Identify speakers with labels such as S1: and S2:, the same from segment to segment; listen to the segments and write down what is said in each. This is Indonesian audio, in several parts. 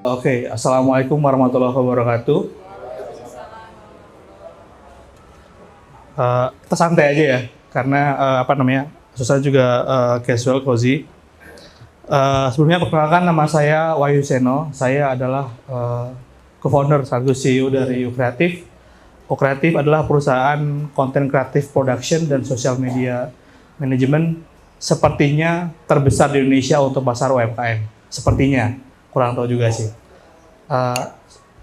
S1: Oke, Assalamualaikum warahmatullahi wabarakatuh. Kita santai aja ya, karena susah juga casual, cozy. Sebelumnya perkenalkan, nama saya Wahyu Seno. Saya adalah co-founder sekaligus CEO dari Ukreatif. Ukreatif adalah perusahaan konten kreatif production dan social media management sepertinya terbesar di Indonesia untuk pasar UMKM. Sepertinya, kurang tahu juga sih.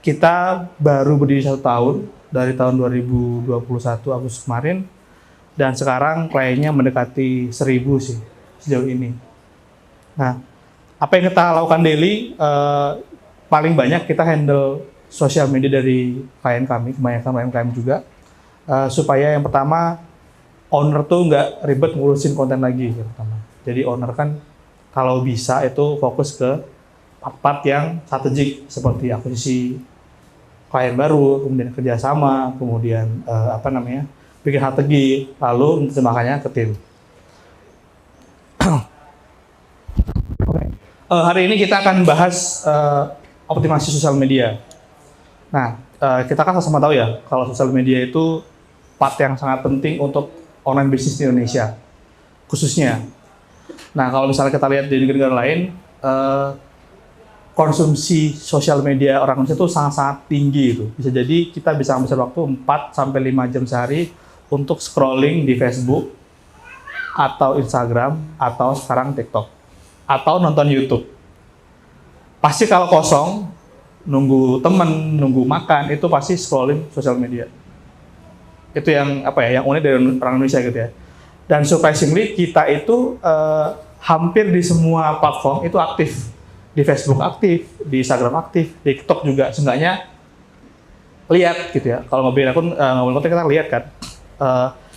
S1: Kita baru berdiri 1 tahun, dari tahun 2021 Agustus kemarin, dan sekarang kliennya mendekati 1.000 sih sejauh ini. Nah, apa yang kita lakukan daily, paling banyak kita handle sosial media dari klien kami, kebanyakan UMKM juga, supaya yang pertama, owner tuh nggak ribet ngurusin konten lagi. Yang pertama. Jadi owner kan kalau bisa itu fokus ke part-part yang strategik, seperti akuisisi klien baru, kemudian kerjasama, kemudian bikin strategi, lalu menerjemahkannya ke tim. Hari ini kita akan bahas optimasi sosial media. Nah, kita kan sama tahu ya, kalau sosial media itu part yang sangat penting untuk online bisnis di Indonesia, khususnya. Nah, kalau misalnya kita lihat di negara-negara lain, konsumsi sosial media orang Indonesia itu sangat-sangat tinggi itu. Bisa jadi kita bisa menghabiskan waktu 4-5 jam sehari untuk scrolling di Facebook, atau Instagram, atau sekarang TikTok, atau nonton YouTube. Pasti kalau kosong, nunggu temen, nunggu makan, itu pasti scrolling sosial media. Itu yang yang unik dari orang Indonesia gitu ya. Dan surprisingly kita itu hampir di semua platform itu aktif. Di Facebook aktif, di Instagram aktif, di TikTok juga seenggaknya lihat gitu ya. Kalau ngobrolin akun, ngobrolin kita lihat kan.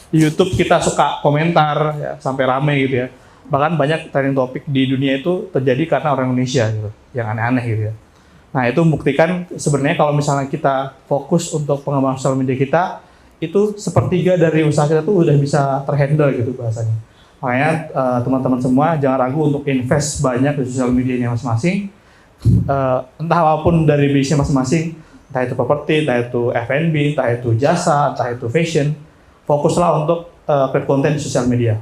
S1: Di YouTube kita suka komentar ya, sampai rame gitu ya. Bahkan banyak trending topik di dunia itu terjadi karena orang Indonesia gitu, yang aneh-aneh gitu ya. Nah, itu membuktikan sebenarnya kalau misalnya kita fokus untuk pengembangan sosial media kita, itu sepertiga dari usaha kita tuh udah bisa terhandle gitu bahasanya. Makanya teman-teman semua jangan ragu untuk invest banyak di sosial medianya masing-masing. Entah apapun dari bisnisnya masing-masing, entah itu properti, entah itu F&B, entah itu jasa, entah itu fashion, fokuslah untuk create konten di sosial media.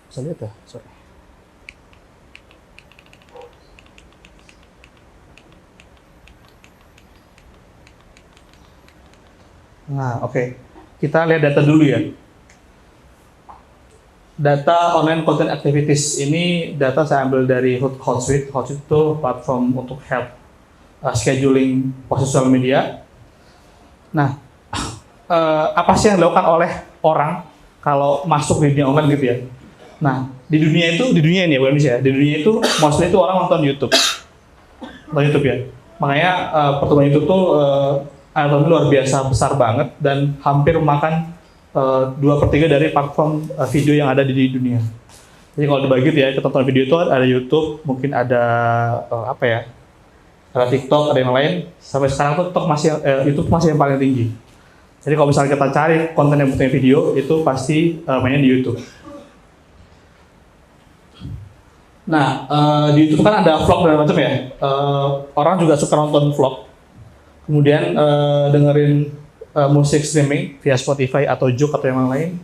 S1: Bisa lihat ya? Sorry. Nah, oke. Kita lihat data dulu ya. Data online content activities ini data saya ambil dari Hootsuite. Hootsuite itu platform untuk help scheduling post social media. Nah, apa sih yang dilakukan oleh orang kalau masuk di dunia online gitu ya? Nah, di dunia ini ya, bukan Indonesia. Di dunia itu, mostly itu orang nonton YouTube ya. Makanya pertumbuhan YouTube tuh algoritma luar biasa besar banget dan hampir memakan 2/3 dari platform video yang ada di dunia. Jadi kalau dibagi ya, kita tonton video itu ada YouTube, mungkin ada ada TikTok, ada yang lain. Sampai sekarang tuh YouTube masih yang paling tinggi. Jadi kalau misalnya kita cari konten yang butuh video, itu pasti mainnya di YouTube. Nah, di YouTube kan ada vlog dan macam ya. Orang juga suka nonton vlog. Kemudian dengerin musik streaming via Spotify atau Joox atau yang lain.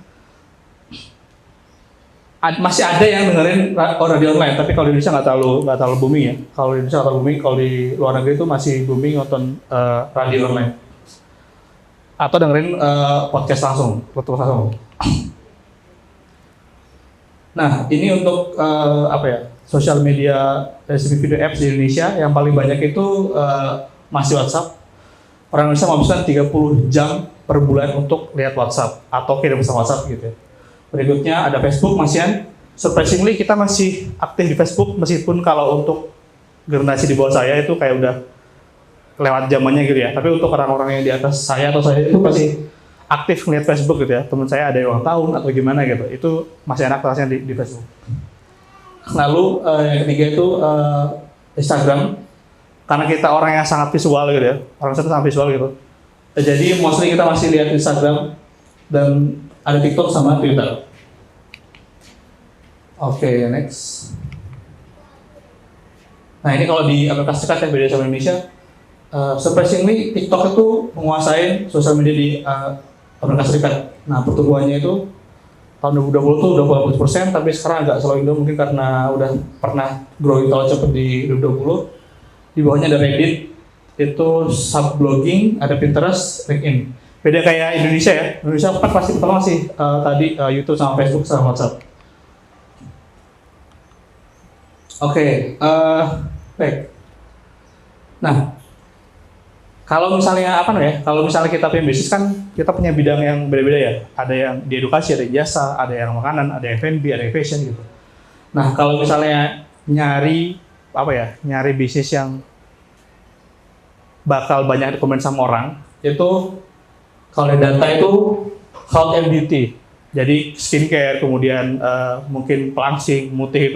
S1: Masih ada yang dengerin radio online, tapi kalau di Indonesia nggak terlalu booming ya. Kalau di Indonesia nggak terlalu booming, kalau di luar negeri itu masih booming nonton radio online. Atau dengerin podcast langsung. Nah, ini untuk sosial media streaming video apps di Indonesia yang paling banyak itu masih WhatsApp. Orang Indonesia menghabiskan 30 jam per bulan untuk lihat WhatsApp atau kirim pesan WhatsApp gitu ya. Berikutnya ada Facebook masihan. Surprisingly kita masih aktif di Facebook meskipun kalau untuk generasi di bawah saya itu kayak udah lewat zamannya gitu ya. Tapi untuk orang-orang yang di atas saya atau saya itu masih aktif ngeliat Facebook gitu ya. Teman saya ada yang ulang tahun atau gimana gitu. Itu masih enak rasanya di Facebook. Lalu yang ketiga itu Instagram. Karena kita orang yang sangat visual gitu ya, orang sangat visual gitu. Jadi mostly kita masih lihat Instagram dan ada TikTok sama Twitter. Oke, next. Nah ini kalau di Amerika Serikat yang beda sama Indonesia, surprisingly TikTok itu menguasai sosial media di Amerika Serikat. Nah pertumbuhannya itu tahun 2020 tuh udah 20%, tapi sekarang agak slowing down mungkin karena udah pernah growing terlalu cepat di 2020. Di bawahnya ada Reddit, itu subblogging, ada Pinterest, LinkedIn. Beda kayak Indonesia ya. Indonesia kan pasti pertama sih tadi YouTube sama Facebook sama WhatsApp. Oke, baik. Nah, kalau misalnya kalau misalnya kita punya bisnis kan kita punya bidang yang beda-beda ya. Ada yang di edukasi, ada yang jasa, ada yang makanan, ada yang F&B, ada yang fashion gitu. Nah, kalau misalnya nyari bisnis yang bakal banyak rekomend sama orang, itu kalau data itu health and beauty. Jadi skincare, kemudian mungkin pelangsing, mutih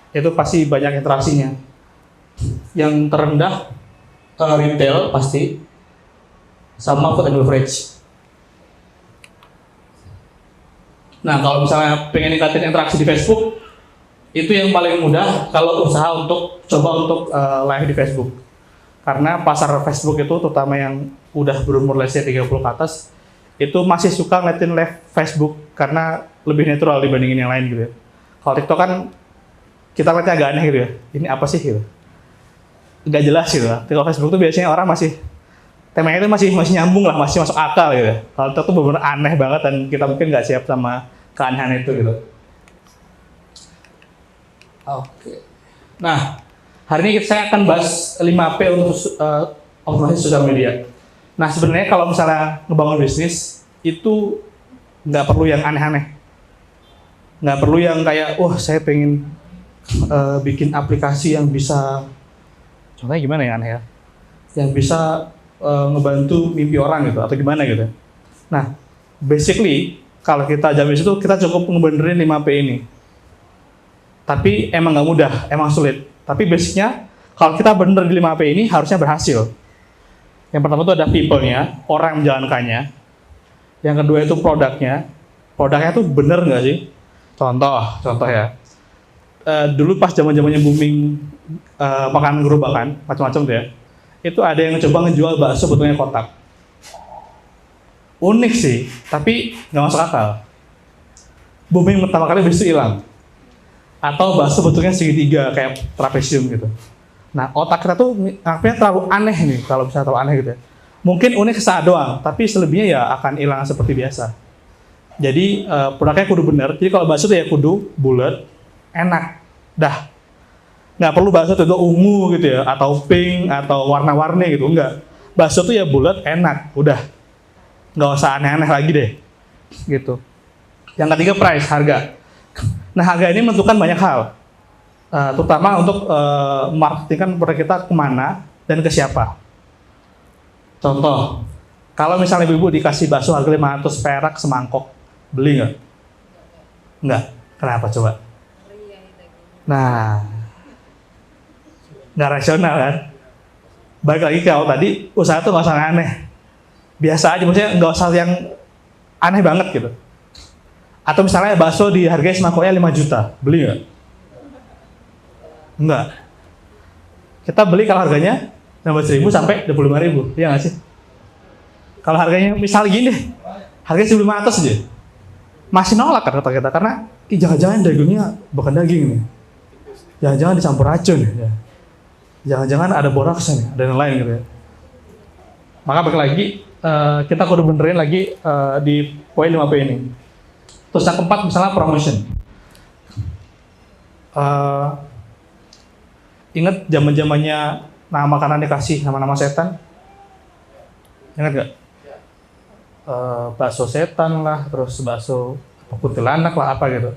S1: itu pasti banyak interaksinya. Yang terendah retail pasti, sama food and beverage. Nah kalau misalnya pengen ningkatin interaksi di Facebook, itu yang paling mudah kalau usaha untuk live di Facebook. Karena pasar Facebook itu terutama yang udah berumur let's say 30 ke atas, itu masih suka ngeliatin live Facebook karena lebih natural dibandingin yang lain gitu ya. Kalau TikTok kan kita lihatnya agak aneh gitu ya, ini apa sih gitu, nggak jelas gitu. Kalau Facebook tuh biasanya orang temanya itu masih nyambung lah, masih masuk akal gitu. Kalau TikTok tuh benar-benar aneh banget dan kita mungkin nggak siap sama keanehan itu gitu. Oke. Nah, hari ini saya akan bahas 5P untuk optimasi sosial media. Nah, sebenarnya kalau misalnya ngebangun bisnis itu nggak perlu yang aneh-aneh, nggak perlu yang kayak, saya pengen bikin aplikasi yang bisa, contohnya gimana ya aneh ya, yang bisa ngebantu mimpi orang gitu atau gimana gitu. Nah, basically kalau kita jamin itu kita cukup ngebenerin 5P ini. Tapi emang nggak mudah, emang sulit. Tapi basicnya kalau kita bener di 5P ini harusnya berhasil. Yang pertama itu ada people-nya, orang yang menjalankannya. Yang kedua itu produknya. Produknya tuh bener nggak sih? Contoh ya. Dulu pas zaman-zamannya booming makanan gerobakan, macam-macam tuh ya. Itu ada yang coba ngejual bakso bentuknya kotak. Unik sih, tapi nggak masuk akal. Booming pertama kali habis itu hilang. Atau bakso bentuknya segitiga kayak trapesium gitu. Nah, otak kita tuh ngapain terlalu aneh nih, kalau bisa terlalu aneh gitu ya. Mungkin unik sesaat doang, tapi selebihnya ya akan hilang seperti biasa. Jadi produknya kudu bener. Jadi kalau bakso tuh ya kudu bulat, enak. Dah. Nggak perlu bakso tuh ungu gitu ya, atau pink, atau warna-warni gitu, enggak. Bakso tuh ya bulat, enak, udah. Nggak usah aneh-aneh lagi deh. Gitu. Yang ketiga price, harga. Nah, harga ini menentukan banyak hal. Terutama untuk marketingkan produk kita kemana dan ke siapa. Contoh, kalau misalnya ibu dikasih bakso harga 500 perak semangkok, beli nggak? Nggak. Kenapa coba? Nah, nggak rasional kan? Balik lagi kalau tadi, usaha tuh nggak usah aneh. Biasa aja, maksudnya nggak usah yang aneh banget gitu. Atau misalnya bakso di harganya semangkoknya 5 juta, beli nggak? Enggak. Kita beli kalau harganya 16.000 sampai 25.000, iya nggak sih? Kalau harganya misal gini deh, harganya 1.500 aja, masih nolak kan kata kita, karena jangan-jangan dagingnya bukan daging nih, jangan-jangan dicampur racun ya, jangan-jangan ada boraksnya nih, ada yang lain gitu ya. Maka balik lagi, kita kudu benerin lagi di poin 5P ini. Terus yang keempat misalnya promotion. Ingat zaman-zamannya nama makanan dikasih nama-nama setan? Ingat gak? Bakso setan lah, terus bakso kuntilanak lah, apa gitu.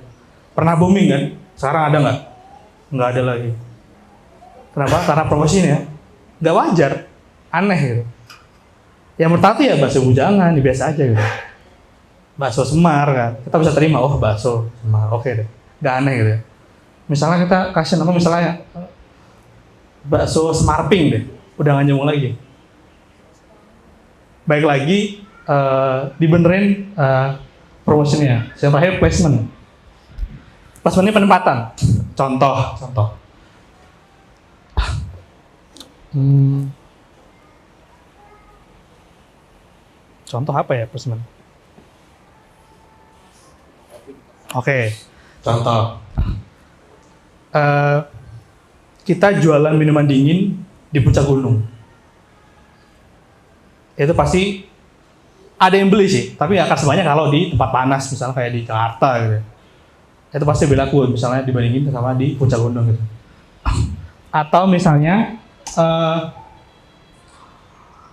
S1: Pernah booming kan? Sekarang ada nggak? Nggak ada lagi. Kenapa? Karena promosinya ya. Nggak wajar, aneh gitu. Yang pertama tuh ya bakso bujangan, biasa aja gitu. Bakso Semar kan, kita bisa terima, bakso Semar, oke deh, nggak aneh gitu ya. Misalnya kita kasih nama misalnya bakso Semarping deh, udah nggak nyambung lagi. Baik lagi, dibenerin promotionnya. Yang terakhir placement. Placement ini penempatan. Contoh. Contoh apa ya placement? Oke, contoh. Kita jualan minuman dingin di puncak gunung. Itu pasti ada yang beli sih, tapi nggak akan sebanyak kalau di tempat panas, misalnya kayak di Jakarta gitu. Itu pasti beda laku, misalnya dibandingin sama di puncak gunung gitu. Atau misalnya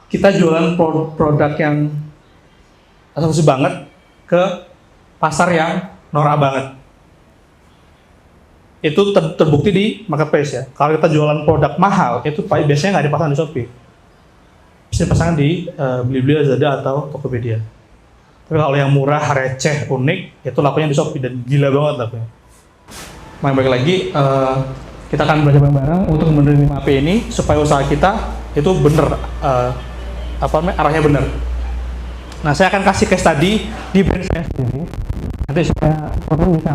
S1: kita jualan produk yang eksklusif banget ke pasar yang norak banget. Itu terbukti di marketplace ya. Kalau kita jualan produk mahal, itu biasanya nggak dipasang di Shopee. Bisa dipasang di Blibli, Lazada, atau Tokopedia. Tapi kalau yang murah, receh, unik, itu lakunya di Shopee dan gila banget lakunya. Nah, balik lagi, kita akan belajar bareng-bareng untuk menerima AP ini supaya usaha kita itu bener, arahnya bener. Nah, saya akan kasih case study di brand saya sendiri. Nanti supaya teman-teman bisa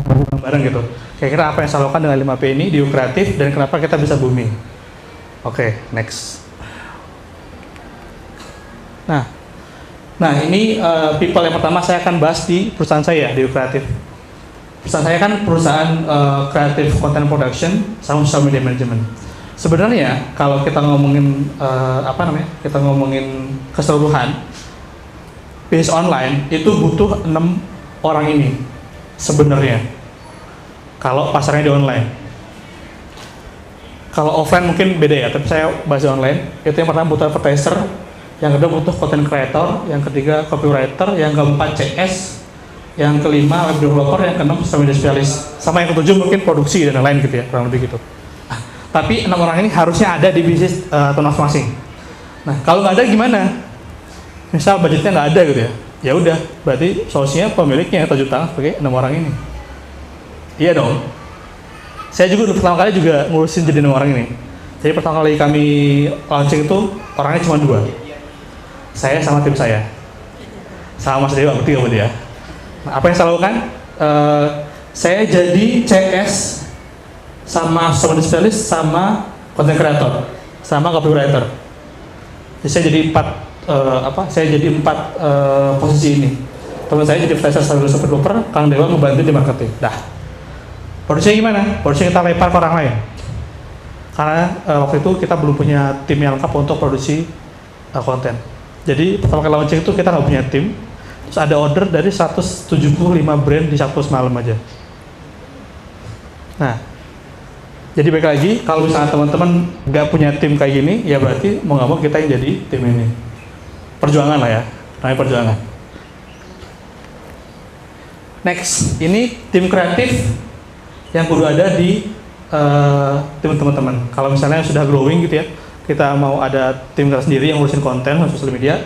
S1: bareng-bareng gitu. Kira-kira apa yang saya lakukan dengan 5P ini di Kreatif dan kenapa kita bisa booming. Oke, next. Nah ini people yang pertama saya akan bahas di perusahaan saya di Kreatif. Perusahaan saya kan perusahaan Creative Content Production sama social media management. Sebenarnya kalau kita ngomongin kita ngomongin keseluruhan bisnis online itu butuh 6 orang ini sebenarnya. Kalau pasarnya di online. Kalau offline mungkin beda ya, tapi saya bahas di online. Itu yang pertama butuh advertiser, yang kedua butuh content creator, yang ketiga copywriter, yang keempat CS, yang kelima web developer, yang keenam social media specialist, sama yang ketujuh mungkin produksi dan lain-lain gitu ya, kurang lebih gitu. Nah, tapi 6 orang ini harusnya ada di bisnis masing-masing. Nah, kalau nggak ada gimana? Misal budgetnya nggak ada gitu ya, ya udah, berarti solusinya pemiliknya yang terjun tangan sebagai 6 orang ini. Iya dong. Saya juga pertama kali juga ngurusin jadi 6 orang ini. Jadi pertama kali kami launching itu orangnya cuma 2. Saya sama tim saya, sama Mas Dewa, bertiga berarti ya. Nah, apa yang saya lakukan? Saya jadi CS sama social specialist sama content creator sama copywriter. Jadi saya jadi 4 posisi ini. Teman saya jadi freelancer sambil developer, Kang Dewa ngebantu di marketing. Dah. Produksinya gimana? Produksinya kita lempar ke orang lain. Karena waktu itu kita belum punya tim yang lengkap untuk produksi konten. Jadi pertama kali launching itu kita nggak punya tim. Terus ada order dari 175 brand di satu semalam aja. Nah, jadi baik lagi, kalau misalnya teman-teman nggak punya tim kayak gini, ya berarti mau nggak mau kita yang jadi tim ini. Perjuangan lah ya, namanya perjuangan. Next, ini tim kreatif yang kudu ada di tim teman-teman. Kalau misalnya sudah growing gitu ya, kita mau ada tim kita sendiri yang ngurusin konten, sosial media,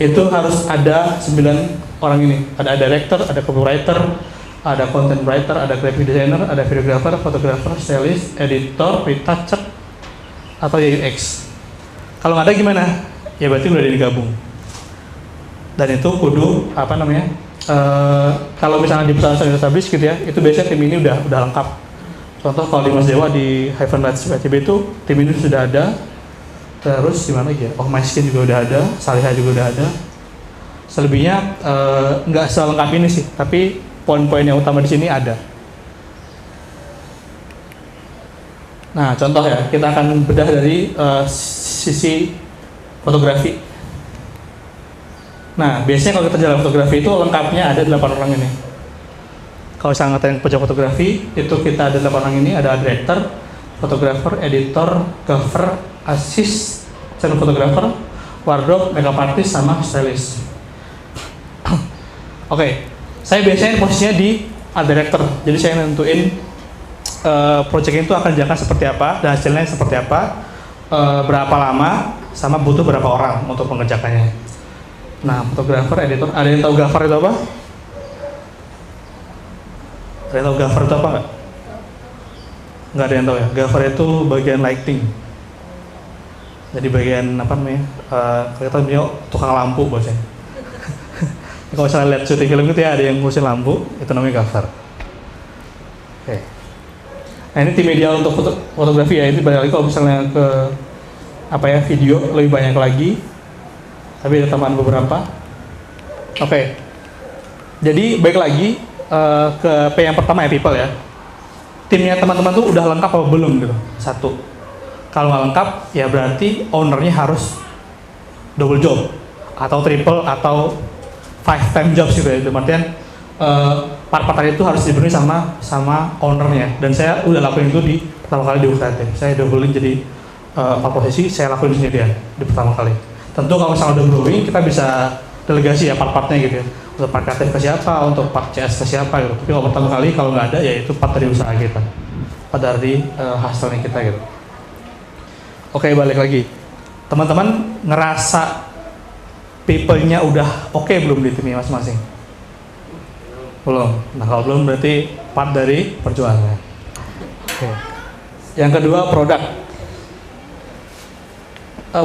S1: itu harus ada 9 orang ini. Ada director, ada copywriter, ada content writer, ada graphic designer, ada videographer, fotografer, stylist, editor, retoucher, atau UX. Kalau nggak ada gimana? Ya berarti udah digabung. Dan itu kudu kalau misalnya di perusahaan yang established gitu ya, itu biasanya tim ini udah lengkap. Contoh kalau di Mas Dewa di Hyphen Lights WTB itu tim ini sudah ada. Terus di mana lagi ya? Oh, MySkin juga udah ada, Salihah juga udah ada. Selebihnya nggak selengkap ini sih, tapi poin-poin yang utama di sini ada. Nah, contoh ya, kita akan bedah dari sisi fotografi. Nah, biasanya kalau kita jalan fotografi itu lengkapnya ada 8 orang ini. Kalau saya ngatain pojok fotografi, itu kita ada 8 orang ini, ada director, fotografer, editor, cover, assist, channel fotografer, wardrobe, makeup artist, sama stylist. Oke, saya biasanya posisinya di art director, jadi saya nentuin project itu akan dijalankan seperti apa, dan hasilnya seperti apa, berapa lama, sama butuh berapa orang untuk mengerjakannya. Nah, fotografer, editor, ada yang tahu gaffer itu apa? Ada yang tahu gaffer itu apa nggak? Nggak ada yang tahu ya. Gaffer itu bagian lighting. Jadi bagian apa namanya? Kita punya tukang lampu bosnya. Kalau misalnya lihat syuting film itu ya ada yang ngurusin lampu, itu namanya cover. Oke. Nah ini tim ideal untuk fotografi ya. Ini balik lagi kalau misalnya ke video lebih banyak lagi. Tapi ada tambahan beberapa. Oke. Jadi baik lagi ke P yang pertama ya, people ya. Timnya teman-teman tuh udah lengkap apa belum gitu? Satu. Kalau nggak lengkap ya berarti ownernya harus double job atau triple atau 5 time jobs gitu ya. Artinya part-part itu harus dipenuhi sama ownernya. Dan saya udah lakuin itu di pertama kali di UKT. Saya doublein jadi 4 posisi, saya lakuin sendirian di pertama kali. Tentu kalau misalnya udah growing, kita bisa delegasi ya part-partnya gitu ya. Untuk part kreatif ke siapa, untuk part CS ke siapa gitu. Tapi kalau pertama kali kalau nggak ada ya itu part dari usaha kita, part dari hasilnya kita gitu. Oke, balik lagi. Teman-teman ngerasa people-nya udah oke belum di timnya masing-masing? Belum. Nah kalau belum berarti part dari perjuangan. Oke. Yang kedua produk.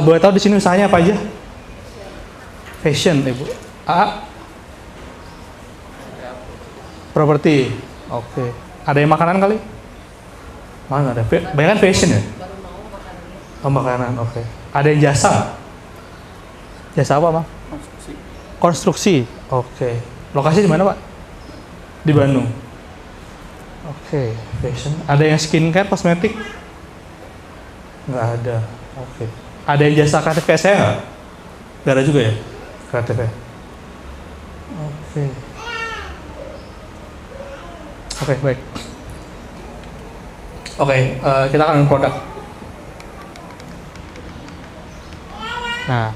S1: Boleh tahu di sini usahanya apa aja? Fashion, Ibu. Properti. Oke. Ada yang makanan kali? Mana ada? Banyak kan fashion ya? Oh, makanan, oke. Ada yang jasa? Jasa apa, Bang? Konstruksi. Oke. Lokasi di mana, Pak? Di Bandung. Oke, fashion. Ada yang skincare, kosmetik? Nggak ada. Oke. Ada yang jasa kreatif kayak saya nggak? Nggak ada juga ya? Kreatif ya? Oke. Oke, baik. Oke, kita akan produk. Nah,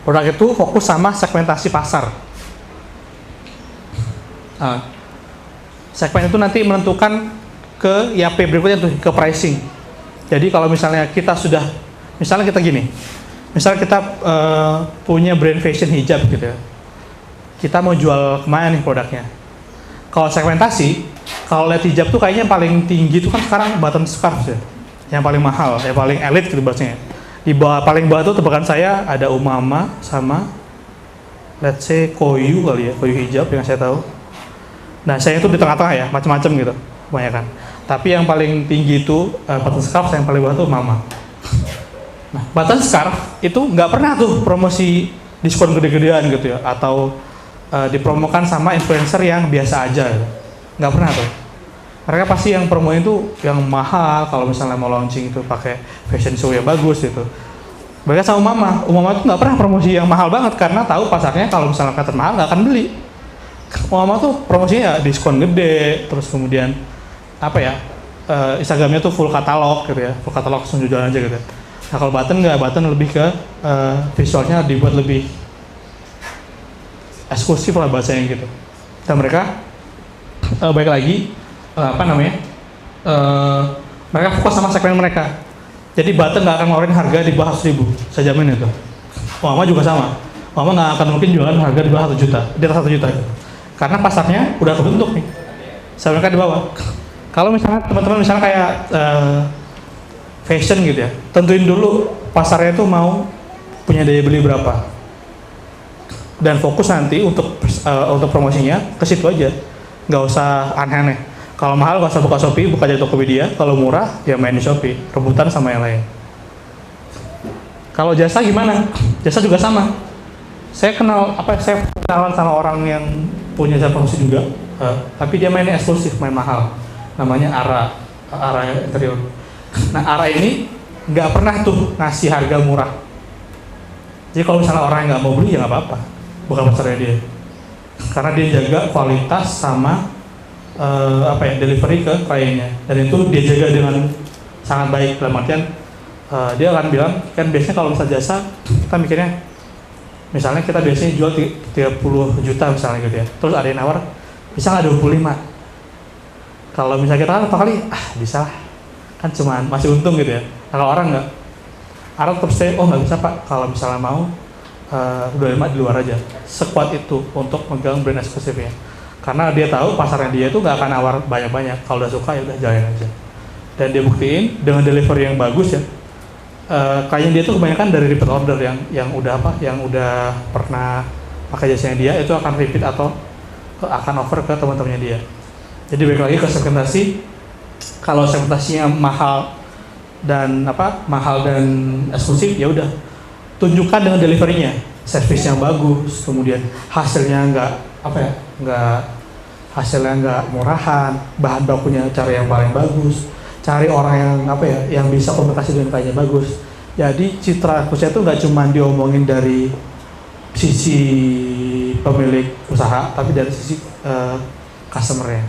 S1: produk itu fokus sama segmentasi pasar. Segmen itu nanti menentukan ke YAP berikutnya tuh, ke pricing. Jadi kalau misalnya kita sudah, misalnya kita gini, misalnya kita punya brand fashion hijab gitu ya, kita mau jual kemana nih produknya? Kalau segmentasi, kalau lihat hijab tuh kayaknya paling tinggi tuh kan sekarang button scarf ya, yang paling mahal, yang paling elit gitu bahasanya. Di bawah, paling bawah tuh tebakan saya ada Umama sama let's say Koyu kali ya, Koyu hijab yang saya tahu. Nah saya itu di tengah-tengah ya, macam-macam gitu kebanyakan. Tapi yang paling tinggi itu button scarf, yang paling bawah tuh Mama. Nah button scarf itu nggak pernah tuh promosi diskon gede-gedean gitu ya, atau dipromokan sama influencer yang biasa aja gitu. Nggak pernah tuh. Mereka pasti yang promoin itu yang mahal, kalau misalnya mau launching itu pakai fashion show yang bagus gitu. Mereka sama Umama tuh nggak pernah promosi yang mahal banget karena tahu pasarnya kalau misalnya kata mahal nggak akan beli. Umama tuh promosinya ya diskon gede, terus kemudian apa ya, Instagramnya tuh full katalog gitu ya, full katalog langsung jualan aja gitu. Nah kalau Button nggak, Button lebih ke visualnya dibuat lebih eksklusif lah bahasanya gitu. Dan mereka baik lagi mereka fokus sama segmen mereka. Jadi Button nggak akan ngeluarin harga di bawah 100.000, saya jamin itu. Mama juga sama. Mama nggak akan mungkin jualan harga di bawah 1 juta, di atas 1 juta. Gitu. Karena pasarnya udah kebentuk nih. Saya mereka di bawah. Kalau misalnya teman-teman misalnya kayak fashion gitu ya, tentuin dulu pasarnya itu mau punya daya beli berapa. Dan fokus nanti untuk promosinya ke situ aja. Nggak usah aneh-aneh. Kalau mahal nggak usah buka Shopee, buka jadi Tokopedia. Kalau murah ya main di Shopee, rebutan sama yang lain. Kalau jasa gimana? Jasa juga sama. Saya kenalan sama orang yang punya jasa promosi juga, tapi dia mainnya eksklusif, main mahal. Namanya Ara Interior. Nah Ara ini nggak pernah tuh ngasih harga murah. Jadi kalau misalnya orang yang nggak mau beli ya nggak apa-apa, bukan pasarnya dia. Karena dia jaga kualitas sama delivery ke kliennya, dan itu dia jaga dengan sangat baik. Dalam artian dia akan bilang, kan biasanya kalau misalnya jasa kita mikirnya, misalnya kita biasanya jual 30 juta misalnya gitu ya, terus ada yang nawar bisa nggak 25. Kalau misalnya kita kan apa kali bisa lah, kan cuman masih untung gitu ya. Nah, kalau orang nggak, orang tetap say, oh nggak bisa Pak, kalau misalnya mau 25 di luar aja. Sekuat itu untuk megang brand eksklusifnya. Karena dia tahu pasarnya dia itu nggak akan nawar banyak-banyak. Kalau udah suka ya udah jalanin aja. Dan dia buktiin dengan delivery yang bagus ya. Klien dia tuh kebanyakan dari repeat order yang udah pernah pakai jasanya dia, itu akan repeat atau akan over ke teman-temannya dia. Jadi balik lagi ke segmentasi. Kalau segmentasinya mahal dan eksklusif, ya udah tunjukkan dengan deliverynya, service yang bagus, kemudian hasilnya hasilnya nggak murahan, bahan bakunya cari yang paling bagus, cari orang yang bisa komunikasi dengan kliennya bagus. Jadi citra eksklusif itu nggak cuma diomongin dari sisi pemilik usaha, tapi dari sisi customer-nya.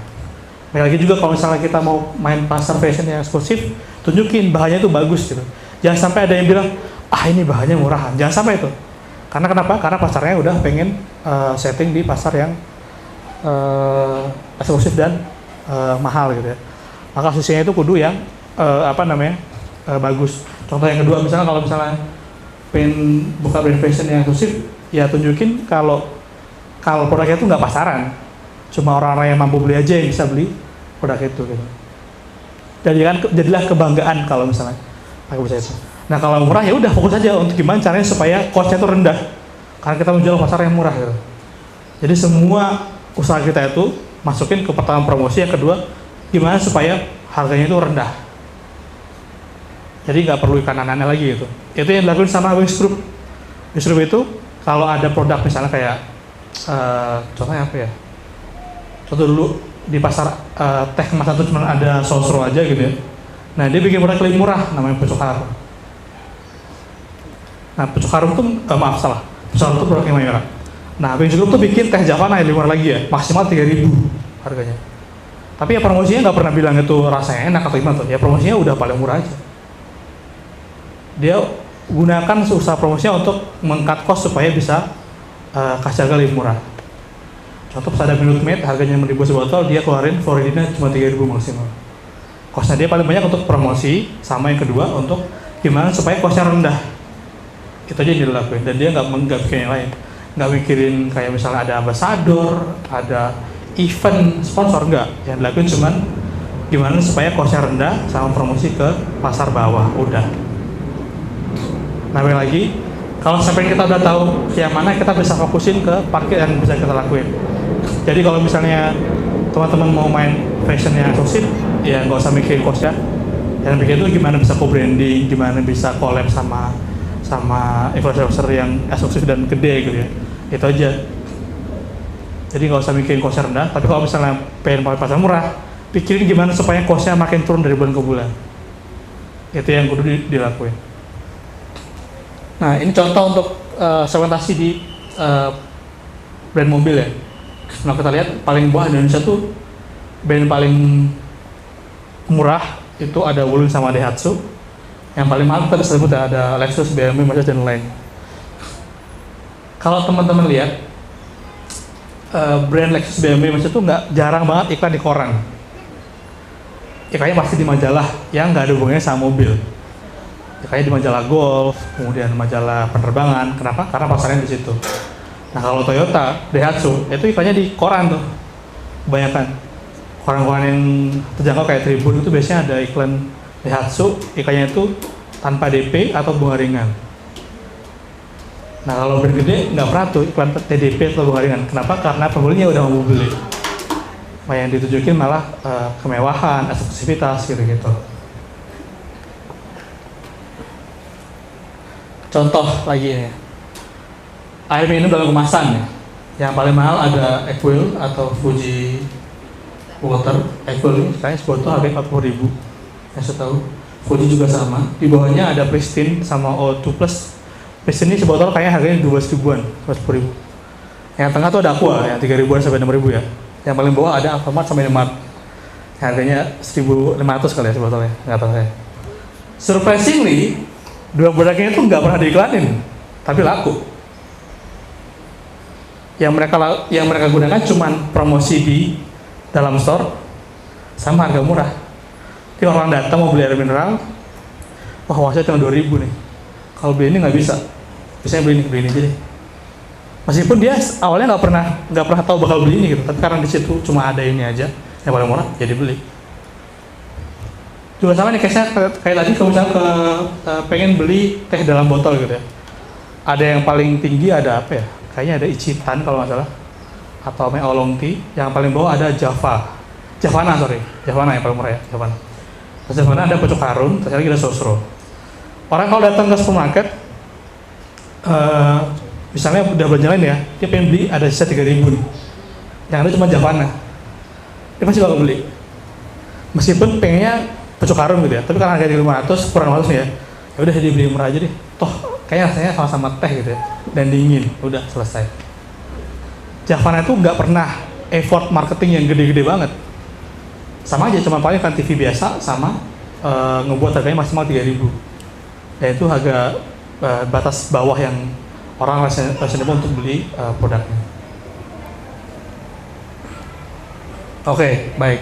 S1: Lagi juga kalau misalnya kita mau main pasar fashion yang eksklusif, tunjukin bahannya itu bagus gitu. Jangan sampai ada yang bilang, ini bahannya murahan. Jangan sampai itu. Karena kenapa? Karena pasarnya udah pengen setting di pasar yang eksklusif dan mahal gitu ya. Maka sisinya itu kudu yang bagus. Contoh yang kedua, misalnya kalau pengen buka brand fashion yang eksklusif, ya tunjukin kalau produknya itu nggak pasaran. Cuma orang-orang yang mampu beli aja yang bisa beli produk itu gitu. Jadilah kebanggaan kalau misalnya pakai bisa itu. Nah kalau murah ya udah fokus aja untuk gimana caranya supaya cost-nya itu rendah. Karena kita menjual pasar yang murah gitu. Jadi semua usaha kita itu masukin ke pertama promosi, yang kedua gimana supaya harganya itu rendah. Jadi nggak perlu ikan anannya lagi gitu. Itu yang dilakukan sama Wings Group. Wings Group itu kalau ada produk misalnya kayak contohnya apa ya? Contoh dulu di pasar teh kemasan itu cuma ada sosro aja gitu ya. Nah dia bikin produk lebih murah namanya pucuk harum. Nah pucuk harum tuh pucuk harum tuh produk yang murah. Nah Wings Group tuh bikin teh Javana yang lebih murah lagi ya, maksimal 3.000 harganya. Tapi ya promosinya nggak pernah bilang itu rasanya enak atau gimana tuh. Ya promosinya udah paling murah aja. Dia gunakan usaha promosinya untuk meng-cut cost supaya bisa kasih harga lebih murah. Contoh pas ada Minute Maid harganya 1.000 sebotol, dia keluarin Floridina cuma 3.000 maksimal. Costnya dia paling banyak untuk promosi, sama yang kedua untuk gimana supaya costnya rendah. Itu aja yang dilakuin, dan dia nggak bikin yang lain. Nggak mikirin kayak misalnya ada ambassador, ada event, sponsor, enggak. Yang dilakuin cuman gimana supaya costnya rendah sama promosi ke pasar bawah, udah. Nah lagi, kalau sampai kita udah tahu yang mana, kita bisa fokusin ke parkir yang bisa kita lakuin. Jadi kalau misalnya teman-teman mau main fashion yang eksklusif, ya nggak usah mikirin cost-nya. Yang mikir itu gimana bisa co-branding, gimana bisa collab sama influencer yang eksklusif dan gede gitu ya. Itu aja. Jadi nggak usah mikirin cost-nya rendah, tapi kalau misalnya pengen pakai pasar murah, pikirin gimana supaya cost-nya makin turun dari bulan ke bulan. Itu yang kudu dilakuin. Nah ini contoh untuk segmentasi di brand mobil ya. Nah kita lihat paling bawah Indonesia tuh brand paling murah itu ada Wuling sama Daihatsu. Yang paling mahal tadi saya sebut ada Lexus, BMW, Mercedes dan lain. Kalau teman-teman lihat brand Lexus, BMW, Mercedes itu jarang banget iklan di koran. Iklannya pasti di majalah yang nggak ada hubungannya sama mobil. Kayak di majalah golf, kemudian majalah penerbangan. Kenapa? Karena pasarnya di situ. Nah kalau Toyota, Daihatsu, itu iklannya di koran tuh. Kebanyakan koran-koran yang terjangkau kayak Tribun itu biasanya ada iklan Daihatsu, iklannya itu tanpa DP atau bunga ringan. Nah kalau brand gede nggak pernah tuh iklan TDP atau bunga ringan. Kenapa? Karena pembelinya udah mau beli. Nah yang ditunjukin malah kemewahan, eksklusivitas gitu-gitu. Contoh lagi ya, air minum dalam kemasan ya. Yang paling mahal ada Equil atau Fuji Water. Equil ini kayaknya sebotol harganya 40.000 yang saya tahu. Fuji juga sama. Di bawahnya ada Pristine sama O2 Plus. Pristine ini sebotol kayaknya harganya 12.000-an, 10.000. Yang tengah tuh ada Aqua yang 3.000-an sampai 6.000 ya. Yang paling bawah ada Alfamart sampai Indomaret. Harganya 1.500 kali ya sebotolnya, nggak tahu saya. Surprisingly, dua produknya itu nggak pernah diiklanin, tapi laku. Yang mereka gunakan cuman promosi di dalam store sama harga murah. Jadi orang datang mau beli air mineral, wah wasnya cuma 2.000 nih. Kalau beli ini nggak bisa, biasanya beli ini aja deh. Meskipun dia awalnya nggak pernah tahu bakal beli ini gitu, tapi karena di situ cuma ada ini aja yang paling murah, jadi beli. Juga sama nih case-nya kayak tadi kalau misalnya pengen beli teh dalam botol gitu ya. Ada yang paling tinggi ada apa ya? kayaknya ada Ichitan kalau nggak salah, atau Meolongti. Yang paling bawah ada Javana yang paling murah ya, Javana. Terus Javana ada Pucuk Harun, terus lagi ada Sosro. Orang kalau datang ke supermarket, misalnya udah belanja lain ya, dia pengen beli ada sisa 3.000 nih, yang ada cuma Javana, dia pasti bakal beli. Meskipun pengennya Pucuk Harun gitu ya, tapi karena harganya 500 kurang 500 nih ya, ya udah dia beli yang murah aja deh. Toh kayaknya rasanya sama-sama teh gitu ya, dan dingin, udah selesai. Javana itu nggak pernah effort marketing yang gede-gede banget. Sama aja, cuma paling kan TV biasa sama ngebuat harganya maksimal 3.000. Dan itu harga batas bawah yang orang reasonable untuk beli produknya. Oke, baik.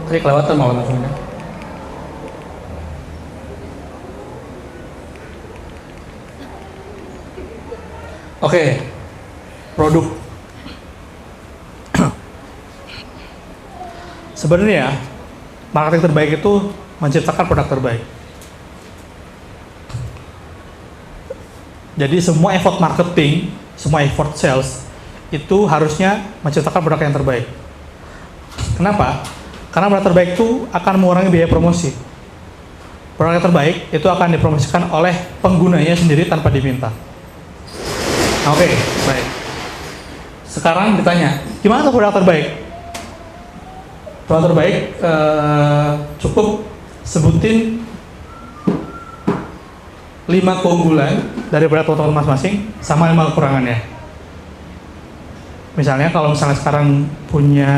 S1: Tadi kelewatan malah langsung ya. Oke, produk. Sebenarnya marketing terbaik itu menciptakan produk terbaik. Jadi semua effort marketing, semua effort sales itu harusnya menciptakan produk yang terbaik. Kenapa? Karena produk terbaik itu akan mengurangi biaya promosi. Produk yang terbaik itu akan dipromosikan oleh penggunanya sendiri tanpa diminta. Oke, baik. Sekarang ditanya, gimana tuh produk terbaik? Produk terbaik cukup sebutin 5 keunggulan dari produk teman-teman masing-masing sama 5 kekurangannya. Misalnya kalau misalnya sekarang punya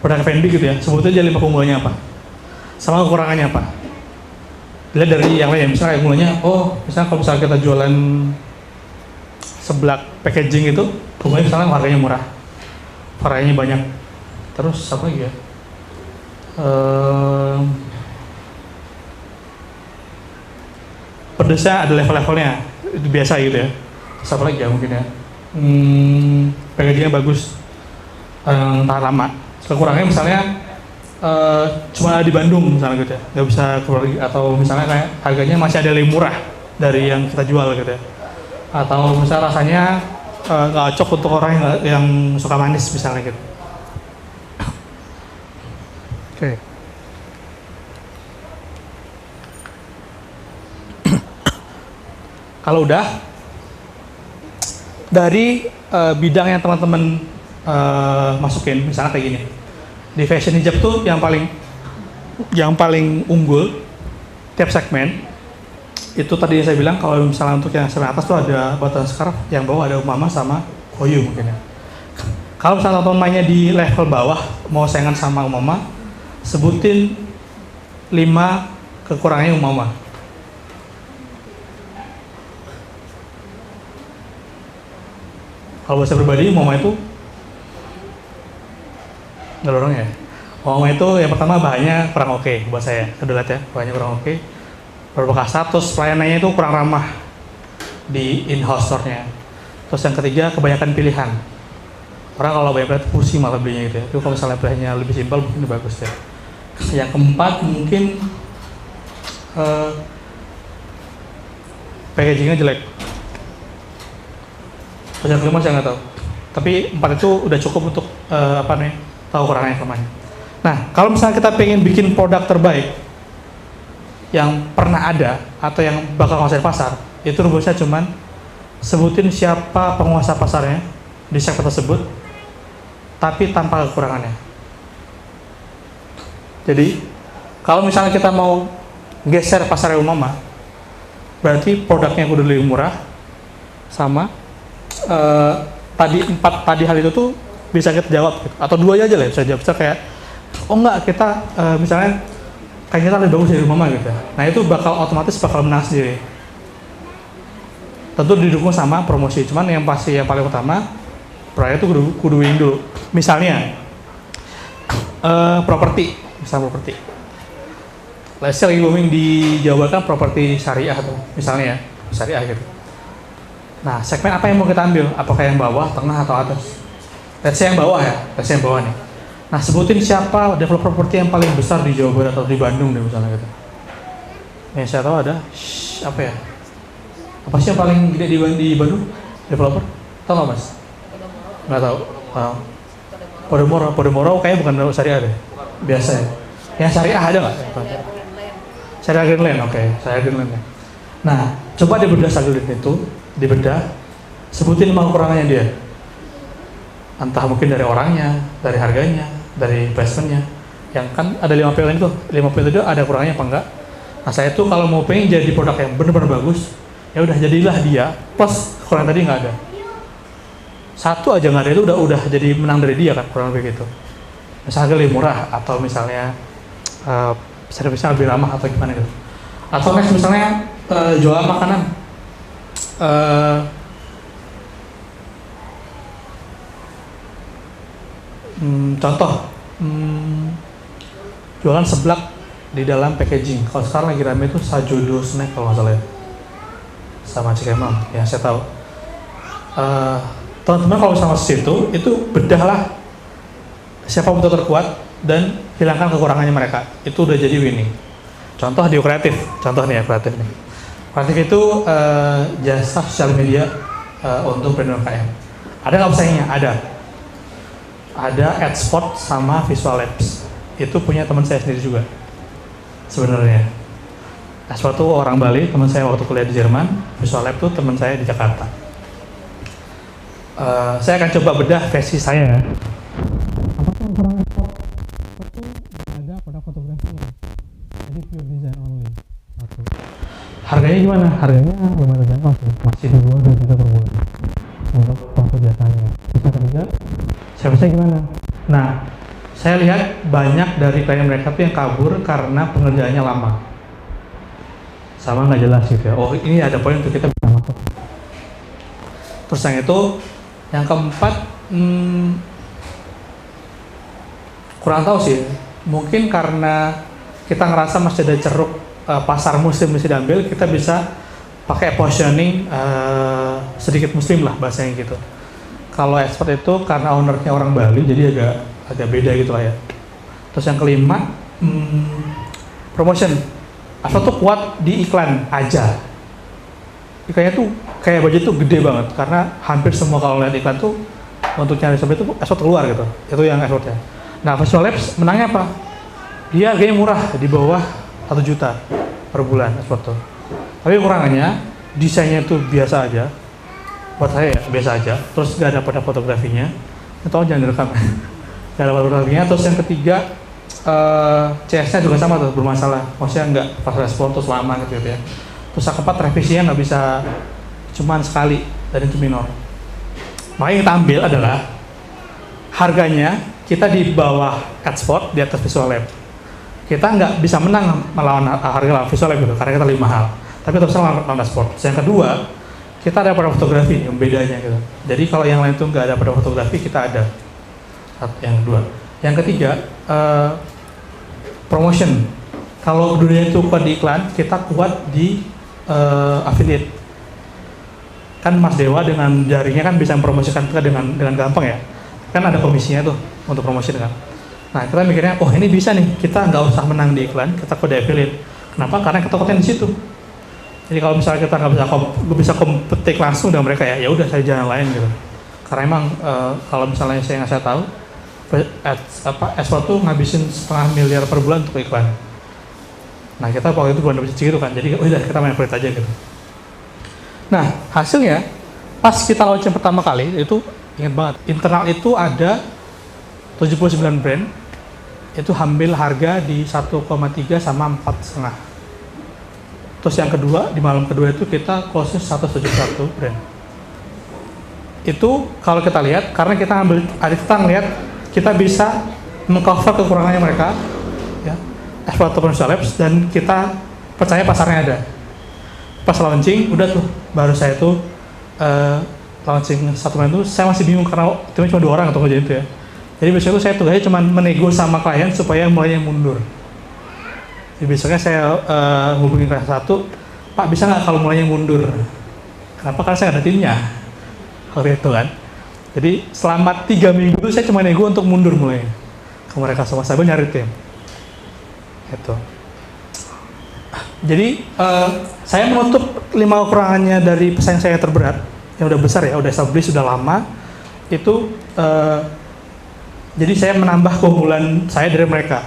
S1: produk F&B gitu ya, sebutin aja 5 keunggulannya apa, sama kekurangannya apa. Dilihat dari yang lain, misalnya keunggulannya, misalnya kalau misalnya kita jualan seblak packaging itu, keunggulannya misalnya harganya murah, variannya banyak. Terus apa lagi ya? Pedesnya ada level-levelnya, itu biasa gitu ya. Terus apa lagi ya mungkin ya? Packagingnya bagus, tahan lama. Kekurangannya misalnya cuma di Bandung misalnya gitu ya, nggak bisa keluar, atau misalnya kayak harganya masih ada lebih murah dari yang kita jual gitu ya, atau misalnya rasanya nggak cocok untuk orang yang suka manis misalnya gitu. Oke. Kalau udah dari bidang yang teman-teman masukin, misalnya kayak gini, di fashion hijab tuh yang paling unggul tiap segmen itu tadi saya bilang, kalau misalnya untuk yang segmen atas tuh ada button scarf, yang bawah ada Umama sama Hoyu mungkin ya. Kalau misalnya teman-teman mainnya di level bawah mau saingan sama Umama, sebutin 5 kekurangannya Umama. Kalau bahasa pribadi, Umama itu nggak lorong ya. Umama itu yang pertama bahannya kurang oke buat saya. Kedua lihat ya, bahannya kurang oke, beberapa kasar, terus pelayanannya itu kurang ramah di in-house store-nya. Terus yang ketiga, kebanyakan pilihan. Orang kalau banyak pilihan pusing malah belinya gitu ya. Tapi kalau misalnya pilihannya lebih simpel, mungkin bagus ya. Yang keempat mungkin packagingnya jelek. Yang kelima saya nggak tahu. Tapi 4 itu udah cukup untuk tahu kekurangannya kemana. Nah, kalau misalnya kita pengen bikin produk terbaik yang pernah ada atau yang bakal nguasain pasar, itu rumusnya cuman sebutin siapa penguasa pasarnya di sektor tersebut, tapi tanpa kekurangannya. Jadi, kalau misalnya kita mau geser pasarnya Umama, berarti produknya kudu lebih murah, sama tadi hal itu tuh bisa kita jawab gitu. Atau 2 aja lah bisa jawab, bisa kayak enggak, kita misalnya kayak kita lebih bagus dari Umama gitu. Nah itu otomatis bakal menang sendiri. Tentu didukung sama promosi, cuman yang pasti yang paling utama produknya itu kudu winning dulu. Misalnya properti, let's say lagi booming di Jawa Barat kan properti syariah tuh, misalnya ya, syariah gitu. Nah, segmen apa yang mau kita ambil? Apakah yang bawah, tengah, atau atas? Let's say yang bawah ya, yang bawah nih. Nah, sebutin siapa developer properti yang paling besar di Jawa Barat atau di Bandung deh misalnya gitu. Yang saya tahu ada apa ya? Apa sih yang paling gede di Bandung? Developer? Tahu nggak Mas? Nggak tahu. Podomoro kayaknya bukan syariah deh. Biasa ya. Yang syariah ada nggak? Syariah Greenland, oke. Syariah Greenland ya. Nah, coba dibedah Syariah Greenland itu, dibedah, sebutin 5 kekurangannya dia. Entah mungkin dari orangnya, dari harganya, dari placementnya. Yang kan ada 5 poin itu, 5 poin itu ada kurangnya apa enggak? Nah, saya tuh kalau mau pengen jadi produk yang benar-benar bagus, ya udah jadilah dia plus kurang tadi nggak ada. Satu aja nggak ada itu udah jadi menang dari dia kan, kurang lebih gitu. Misalnya lebih murah atau misalnya servisnya lebih ramah atau gimana gitu. Atau next misalnya jualan makanan. Contoh jualan seblak di dalam packaging. Kalau sekarang lagi rame itu Sajodo snack kalau nggak salah ya, sama Cikemang ya saya tahu. Teman-teman kalau sama situ itu bedahlah siapa betul terkuat dan hilangkan kekurangannya mereka, itu udah jadi winning. Contoh di kreatif, contoh nih ya kreatif nih. Kreatif itu jasa sosial media untuk brand UMKM. Ada nggak pesaingnya? Ada AdSpot sama Visual Labs. Itu punya teman saya sendiri juga sebenarnya. AdSpot itu orang Bali, teman saya waktu kuliah di Jerman. Visual Labs itu teman saya di Jakarta. Saya akan coba bedah versi saya. Apa sih yang kurang AdSpot? Itu ada produk fotografinya. Jadi pure design only. Satu. Harganya gimana? Harganya lumayan terjangkau sih. Masih di bawah 2 juta per bulan untuk foto jasanya. Bisa ketiga, servicenya gimana? Nah, saya lihat banyak dari klien mereka tuh yang kabur karena pengerjaannya lama. Sama nggak jelas gitu ya. Oh, ini ada poin untuk kita bisa masuk. Terus yang keempat, kurang tahu sih. Mungkin karena kita ngerasa masih ada ceruk pasar muslim mesti diambil, kita bisa pakai positioning sedikit muslim lah bahasanya gitu. Kalau expert itu karena ownernya orang Bali, jadi agak beda gitu lah ya. Terus yang kelima, promotion. Asal tuh kuat di iklan aja. Iklannya tuh kayak budget tuh gede banget, karena hampir semua kalau lihat iklan tuh untuk nyari sampai itu expert keluar gitu. Itu yang expertnya. Nah, Visual Labs menangnya apa? Dia harganya murah, di bawah 1 juta per bulan expert tuh. Tapi kekurangannya, desainnya tuh biasa aja. Buat saya ya, biasa aja. Terus nggak ada pada fotografinya. Atau jangan direkam. Nggak ada fotografinya. Terus yang ketiga, CS-nya juga sama tuh, bermasalah. Maksudnya nggak pas respon terus lama gitu ya. Terus yang keempat, revisinya nggak bisa cuman sekali, dan itu minor. Makanya yang kita ambil adalah harganya kita di bawah AdSpot, di atas Visual Lab. Kita nggak bisa menang melawan harga Visual Lab gitu, karena kita lebih mahal. Tapi terus lawan AdSpot. Yang kedua, kita ada pada fotografi yang bedanya gitu. Jadi kalau yang lain tuh nggak ada pada fotografi, kita ada. Yang kedua. Yang ketiga, promotion. Kalau dunia itu kuat di iklan, kita kuat di affiliate. Kan Mas Dewa dengan jaringnya kan bisa mempromosikan kita dengan gampang ya. Kan ada komisinya tuh untuk promosi kan. Nah, kita mikirnya, oh ini bisa nih, kita nggak usah menang di iklan, kita kode affiliate. Kenapa? Karena kita konten di situ. Jadi kalau misalnya kita nggak bisa kompetik langsung dengan mereka ya udah saya jalan lain gitu. Karena emang kalau misalnya saya nggak tahu, Export tuh ngabisin 1,5 miliar per bulan untuk iklan. Nah kita waktu itu belum dapat segitu kan, jadi udah kita main affiliate aja gitu. Nah hasilnya pas kita launching pertama kali itu ingat banget, internal itu ada 79 brand, itu ambil harga di 1,3 sama 4,5. Terus yang kedua, di malam kedua itu kita close 171 brand. Itu kalau kita lihat, karena kita ngelihat kita bisa meng-cover kekurangannya mereka, ya, Export Visual Labs, dan kita percaya pasarnya ada. Pas launching, udah tuh, baru saya tuh launching satu bulan itu, saya masih bingung karena timnya cuma 2 orang atau ngerjain itu ya. Jadi besok itu saya tugasnya cuma menego sama klien supaya mulainya mundur. Jadi besoknya saya hubungi klien satu, Pak bisa nggak kalau mulainya mundur? Kenapa? Karena saya ada timnya. Waktu itu kan. Jadi selama 3 minggu itu saya cuma nego untuk mundur mulai ke mereka semua, saya nyari tim. Itu. Jadi saya menutup 5 kekurangannya dari pesaing saya terberat yang udah besar ya, udah established, sudah lama itu. Jadi saya menambah keunggulan saya dari mereka.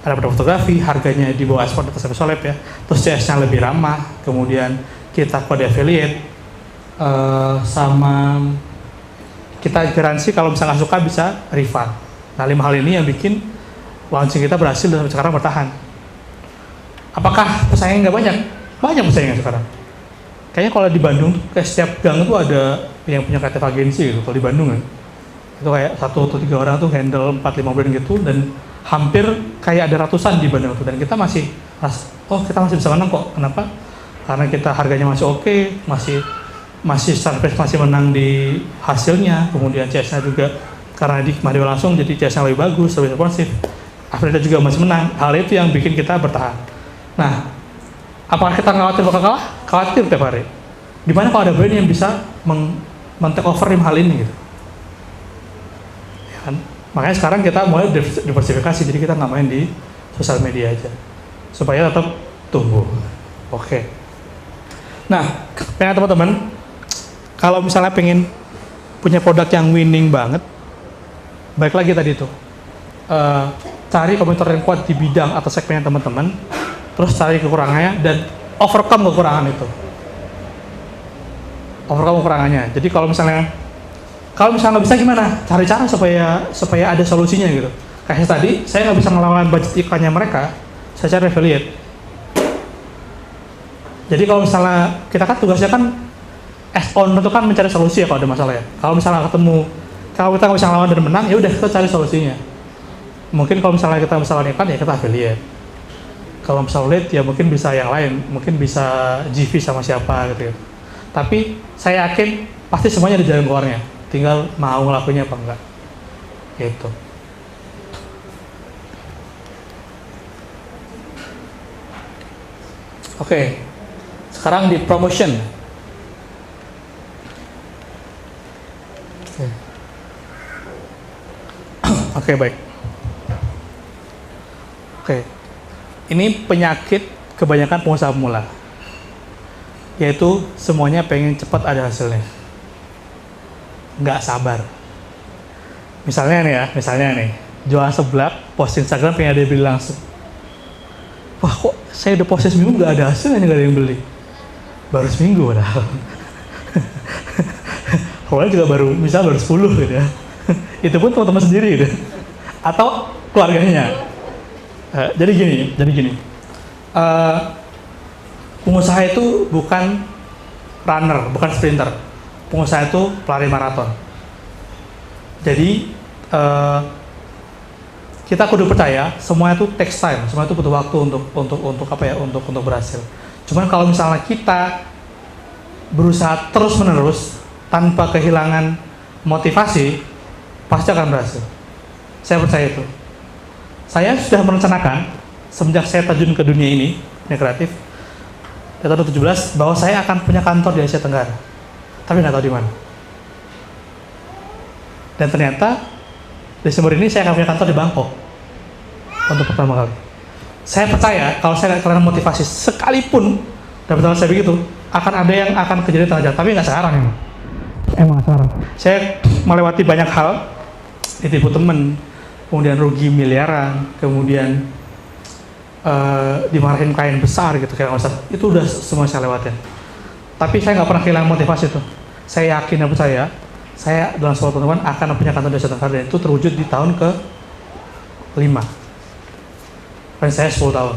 S1: Ada pada fotografi, harganya di bawah ekspor atas Solab ya. Terus CS-nya lebih ramah, kemudian kita kode affiliate, sama kita garansi kalau misalnya nggak suka bisa refund. Nah 5 hal ini yang bikin launching kita berhasil dan sekarang bertahan. Apakah pesaingnya nggak banyak? Banyak pesaingnya sekarang. Kayaknya kalau di Bandung, kayak setiap gang itu ada yang punya kreatif agensi gitu, kalau di Bandung kan. Itu kayak 1 atau 3 orang tuh handle 4-5 brand gitu, dan hampir kayak ada ratusan di Bandung tuh. Dan kita masih, kita masih bisa menang kok. Kenapa? Karena kita harganya masih oke, masih surprise, masih menang di hasilnya, kemudian CS-nya juga karena dinikmati langsung, jadi CS-nya lebih bagus, lebih responsif. Akhirnya juga masih menang. Hal itu yang bikin kita bertahan. Nah, apakah kita khawatir bakal kalah? Khawatir tiap hari. Dimana kalau ada brand yang bisa men-take over 5 hal ini gitu. Ya kan? Makanya sekarang kita mulai diversifikasi, jadi kita nggak main di sosial media aja. Supaya tetap tumbuh. Oke. Nah, teman-teman, kalau misalnya pengen punya produk yang winning banget, baik lagi tadi tuh, cari komentar yang kuat di bidang atau segmen teman-teman, terus cari kekurangannya dan overcome kekurangan itu. Overcome kekurangannya. Jadi kalau misalnya nggak bisa gimana? Cari cara supaya ada solusinya gitu. Kayak tadi, saya nggak bisa ngelawan budget iklannya mereka, saya cari affiliate. Jadi kalau misalnya kita kan tugasnya kan as owner itu kan mencari solusi ya kalau ada masalah ya. Kalau misalnya kalau kita nggak bisa ngelawan dan menang, ya udah kita cari solusinya. Mungkin kalau misalnya kita bisa lawan iklan ya kita affiliate. Kalau misalnya lead ya mungkin bisa yang lain, mungkin bisa GV sama siapa gitu ya. Tapi saya yakin pasti semuanya ada jalan keluarnya, tinggal mau ngelakuinnya apa enggak. Gitu. Oke. Sekarang di promotion. Oke, baik. Oke. Ini penyakit kebanyakan pengusaha pemula. Yaitu semuanya pengen cepat ada hasilnya. Nggak sabar. Misalnya nih, jualan seblak, post Instagram pengen ada yang beli langsung. Wah, kok saya udah post seminggu nggak ada hasilnya, nggak ada yang beli. Baru seminggu padahal. Awalnya juga baru 10 gitu ya. Itu pun teman-teman sendiri gitu. Atau keluarganya. Jadi gini. Pengusaha itu bukan runner, bukan sprinter. Pengusaha itu pelari maraton. Jadi kita kudu percaya semuanya itu takes time, semua itu butuh waktu untuk berhasil. Cuman kalau misalnya kita berusaha terus-menerus tanpa kehilangan motivasi, pasti akan berhasil. Saya percaya itu. Saya sudah merencanakan semenjak saya terjun ke dunia ini, dunia kreatif, di tahun 2017, bahwa saya akan punya kantor di Asia Tenggara. Tapi nggak tahu di mana. Dan ternyata Desember ini saya akan punya kantor di Bangkok untuk pertama kali. Saya percaya kalau saya kehilangan motivasi sekalipun, dan betul saya begitu, akan ada yang akan kejadian tengah jalan. Tapi nggak sekarang emang sekarang. Saya melewati banyak hal, ditipu temen, kemudian rugi miliaran, kemudian dimarahin klien besar gitu kayak besar. Itu udah semua saya lewatin. Tapi saya nggak pernah kehilangan motivasi itu. Saya yakin dan percaya, saya dalam suatu teman akan punya kantor di Asia Tenggara, dan itu terwujud di tahun ke-5. Dan saya 10 tahun.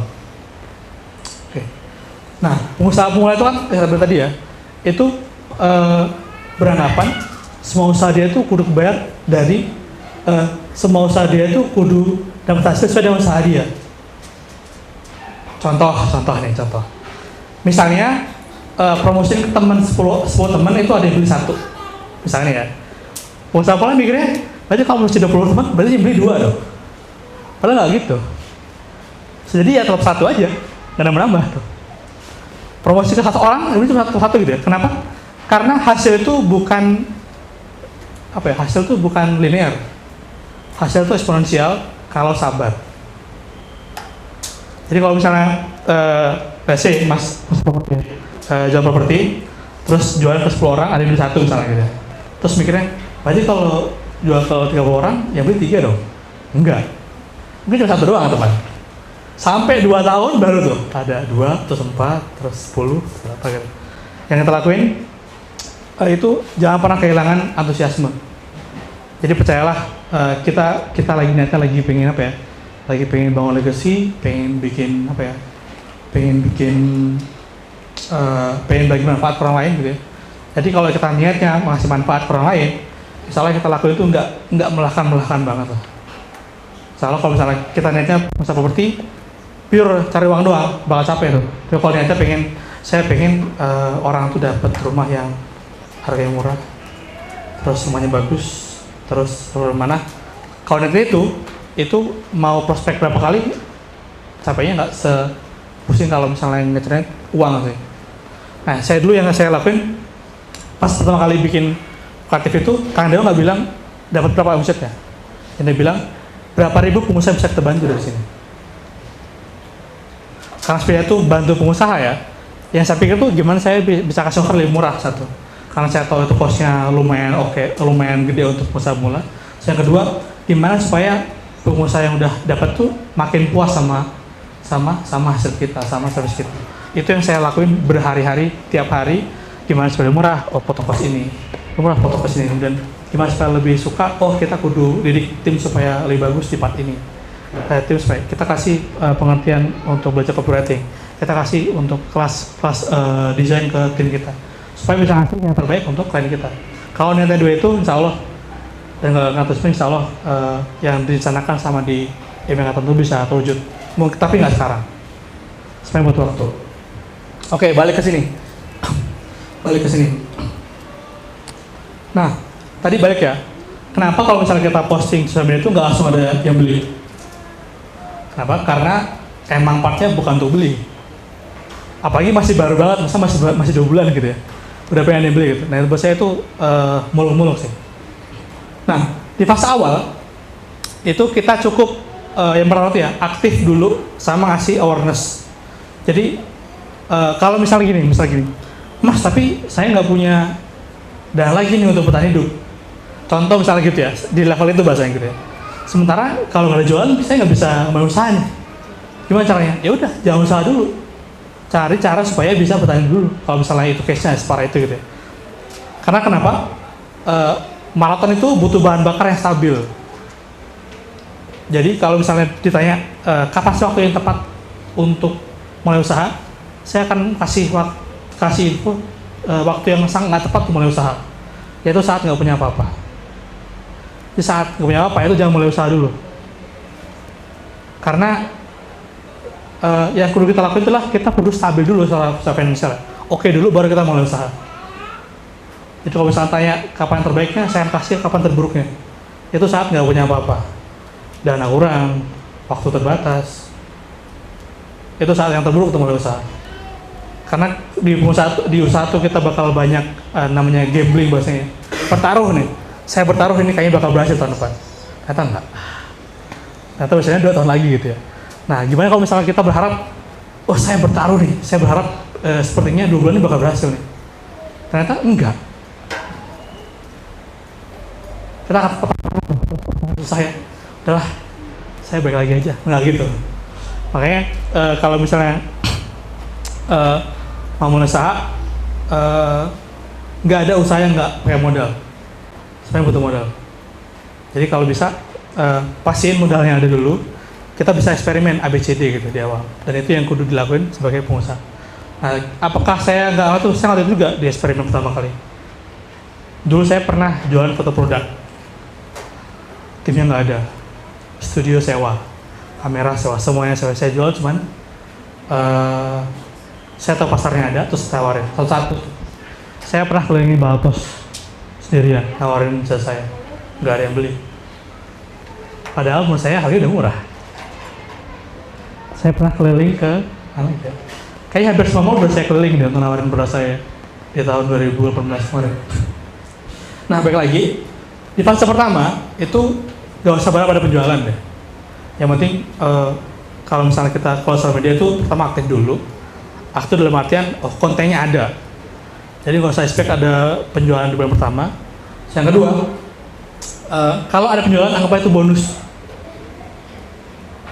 S1: Oke. Nah, pengusaha pemula itu kan seperti tadi ya, itu beranggapan semua usaha dia itu kudu kebayar dari semua usaha dia itu kudu dapat hasil sesuai dengan usaha dia. Contoh. Misalnya promosiin ke teman 10 teman itu ada yang beli 1. Misalnya ya. Pengusaha pemula mikirnya, berarti kalau promosi 20 teman, berarti yang beli 2 dong. Padahal nggak gitu. Jadi ya tetap 1 aja, nggak nambah tuh. Promosi ke 1 orang, ini cuma 1 gitu ya. Kenapa? Karena hasil itu bukan hasil itu bukan linear. Hasil itu eksponensial kalau sabar. Jadi kalau misalnya let's say mas properti, jual properti, terus jual ke 10 orang, ada yang beli 1 misalnya gitu. Terus mikirnya, berarti kalau jual ke 30 orang, yang beli 3 dong? Enggak. Mungkin cuma 1 doang teman. Sampai 2 tahun baru tuh, ada 2, terus 4, terus 10, berapa gitu. Yang kita lakuin, itu jangan pernah kehilangan antusiasme. Jadi percayalah, kita lagi niatnya lagi pengen apa ya? Lagi pengen bangun legacy, pengen bikin apa ya? Pengen bagi manfaat ke orang lain gitu ya. Jadi kalau kita niatnya ngasih manfaat ke orang lain, misalnya kita lakuin itu nggak melelahkan banget lah. Misalnya kalau misalnya kita niatnya masa properti, pure cari uang doang, bakal capek tuh. Tapi kalau niatnya saya pengen orang tuh dapat rumah yang harganya murah, terus rumahnya bagus, terus mana? Kalau niatnya itu mau prospek berapa kali, capeknya nggak pusing kalau misalnya ngecernya uang sih. Nah, saya dulu yang saya lakuin pas pertama kali bikin kreatif itu, Kang Dewa nggak bilang dapat berapa omsetnya, dia bilang berapa ribu pengusaha bisa kita bantu dari sini. Karena sebenarnya itu bantu pengusaha ya. Yang saya pikir tuh gimana saya bisa kasih offer lebih murah satu, karena saya tahu itu costnya lumayan lumayan gede untuk pengusaha mula. Yang kedua, gimana supaya pengusaha yang udah dapat tuh makin puas sama hasil kita, sama service kita. Itu yang saya lakuin berhari-hari, tiap hari. Gimana supaya murah, potong kos ini, murah potong kos ini, dan gimana supaya lebih suka, kita kudu didik tim supaya lebih bagus di part ini. Tim supaya kita kasih pengertian untuk belajar copywriting, kita kasih untuk kelas desain ke tim kita, supaya bisa ngasih yang terbaik untuk klien kita. Kalau niatnya 2 itu, insya Allah, dan nggak terus insya Allah yang direncanakan sama di email tertentu bisa terwujud. Tapi nggak sekarang, sebenarnya butuh waktu. Oke, balik ke sini. Nah, tadi balik ya. Kenapa kalau misalnya kita posting sosial media itu nggak langsung ada yang beli? Kenapa? Karena emang partnya bukan untuk beli. Apalagi masih baru banget, masih 2 bulan gitu ya. Udah pengen beli gitu. Nah, buat saya itu muluk-muluk sih. Nah, di fase awal itu kita cukup yang pertama ya aktif dulu sama ngasih awareness. Jadi kalau misalnya gini, Mas, tapi saya nggak punya dana lagi nih untuk bertahan hidup. Contoh misalnya gitu ya, di level itu bahasanya gitu ya. Sementara kalau nggak ada jualan, saya nggak bisa mulai usahanya. Gimana caranya? Ya udah, jangan usaha dulu. Cari cara supaya bisa bertahan dulu. Kalau misalnya itu case-nya separah itu gitu ya. Karena kenapa? Maraton itu butuh bahan bakar yang stabil. Jadi kalau misalnya ditanya kapan sih waktu yang tepat untuk mulai usaha, saya akan kasih info waktu yang sangat nggak tepat untuk mulai usaha, yaitu saat nggak punya apa-apa. Di saat nggak punya apa itu jangan mulai usaha dulu, karena yang kudu kita lakukan itulah kita kudu stabil dulu secara finansial. Oke dulu baru kita mulai usaha. Itu kalau misalnya tanya kapan terbaiknya, saya kasih kapan terburuknya. Itu saat nggak punya apa-apa, dana kurang, waktu terbatas. Itu saat yang terburuk untuk mulai usaha. Karena di usaha itu kita bakal banyak namanya gambling bahasanya. Bertaruh nih. Saya bertaruh ini kayaknya bakal berhasil tahun depan. Ternyata enggak. Ternyata biasanya 2 tahun lagi gitu ya. Nah, gimana kalau misalnya kita berharap, saya bertaruh nih, saya berharap sepertinya 2 bulan ini bakal berhasil nih. Ternyata enggak. Kita akan susah ya. Udahlah, saya balik lagi aja. Enggak gitu. Makanya kalau misalnya mau mulai usaha, nggak ada usaha yang nggak pakai modal. Sebenarnya butuh modal. Jadi kalau bisa pastiin modalnya ada dulu. Kita bisa eksperimen ABCD gitu di awal. Dan itu yang kudu dilakuin sebagai pengusaha. Nah, apakah saya nggak ngatur? Saya ngatur juga di eksperimen pertama kali. Dulu saya pernah jualan foto produk. Timnya nggak ada. Studio sewa, kamera sewa, semuanya sewa. Saya jual cuman saya tahu pasarnya ada, terus tawarin satu-satu. Saya pernah kelilingi Baltos sendirian, tawarin jasa saya, nggak ada yang beli. Padahal menurut saya harganya udah murah. Saya pernah keliling ke, kayaknya hampir semua mall udah saya keliling untuk nawarin produk saya di tahun 2018 kemarin. Nah, balik lagi di fase pertama itu gak usah banyak pada penjualan deh. Yang penting kalau misalnya kita kalau sosial media itu pertama aktif dulu. Aktif dalam artian, kontennya ada. Jadi nggak usah expect ada penjualan di bulan pertama. Yang kedua, kalau ada penjualan, anggap aja itu bonus.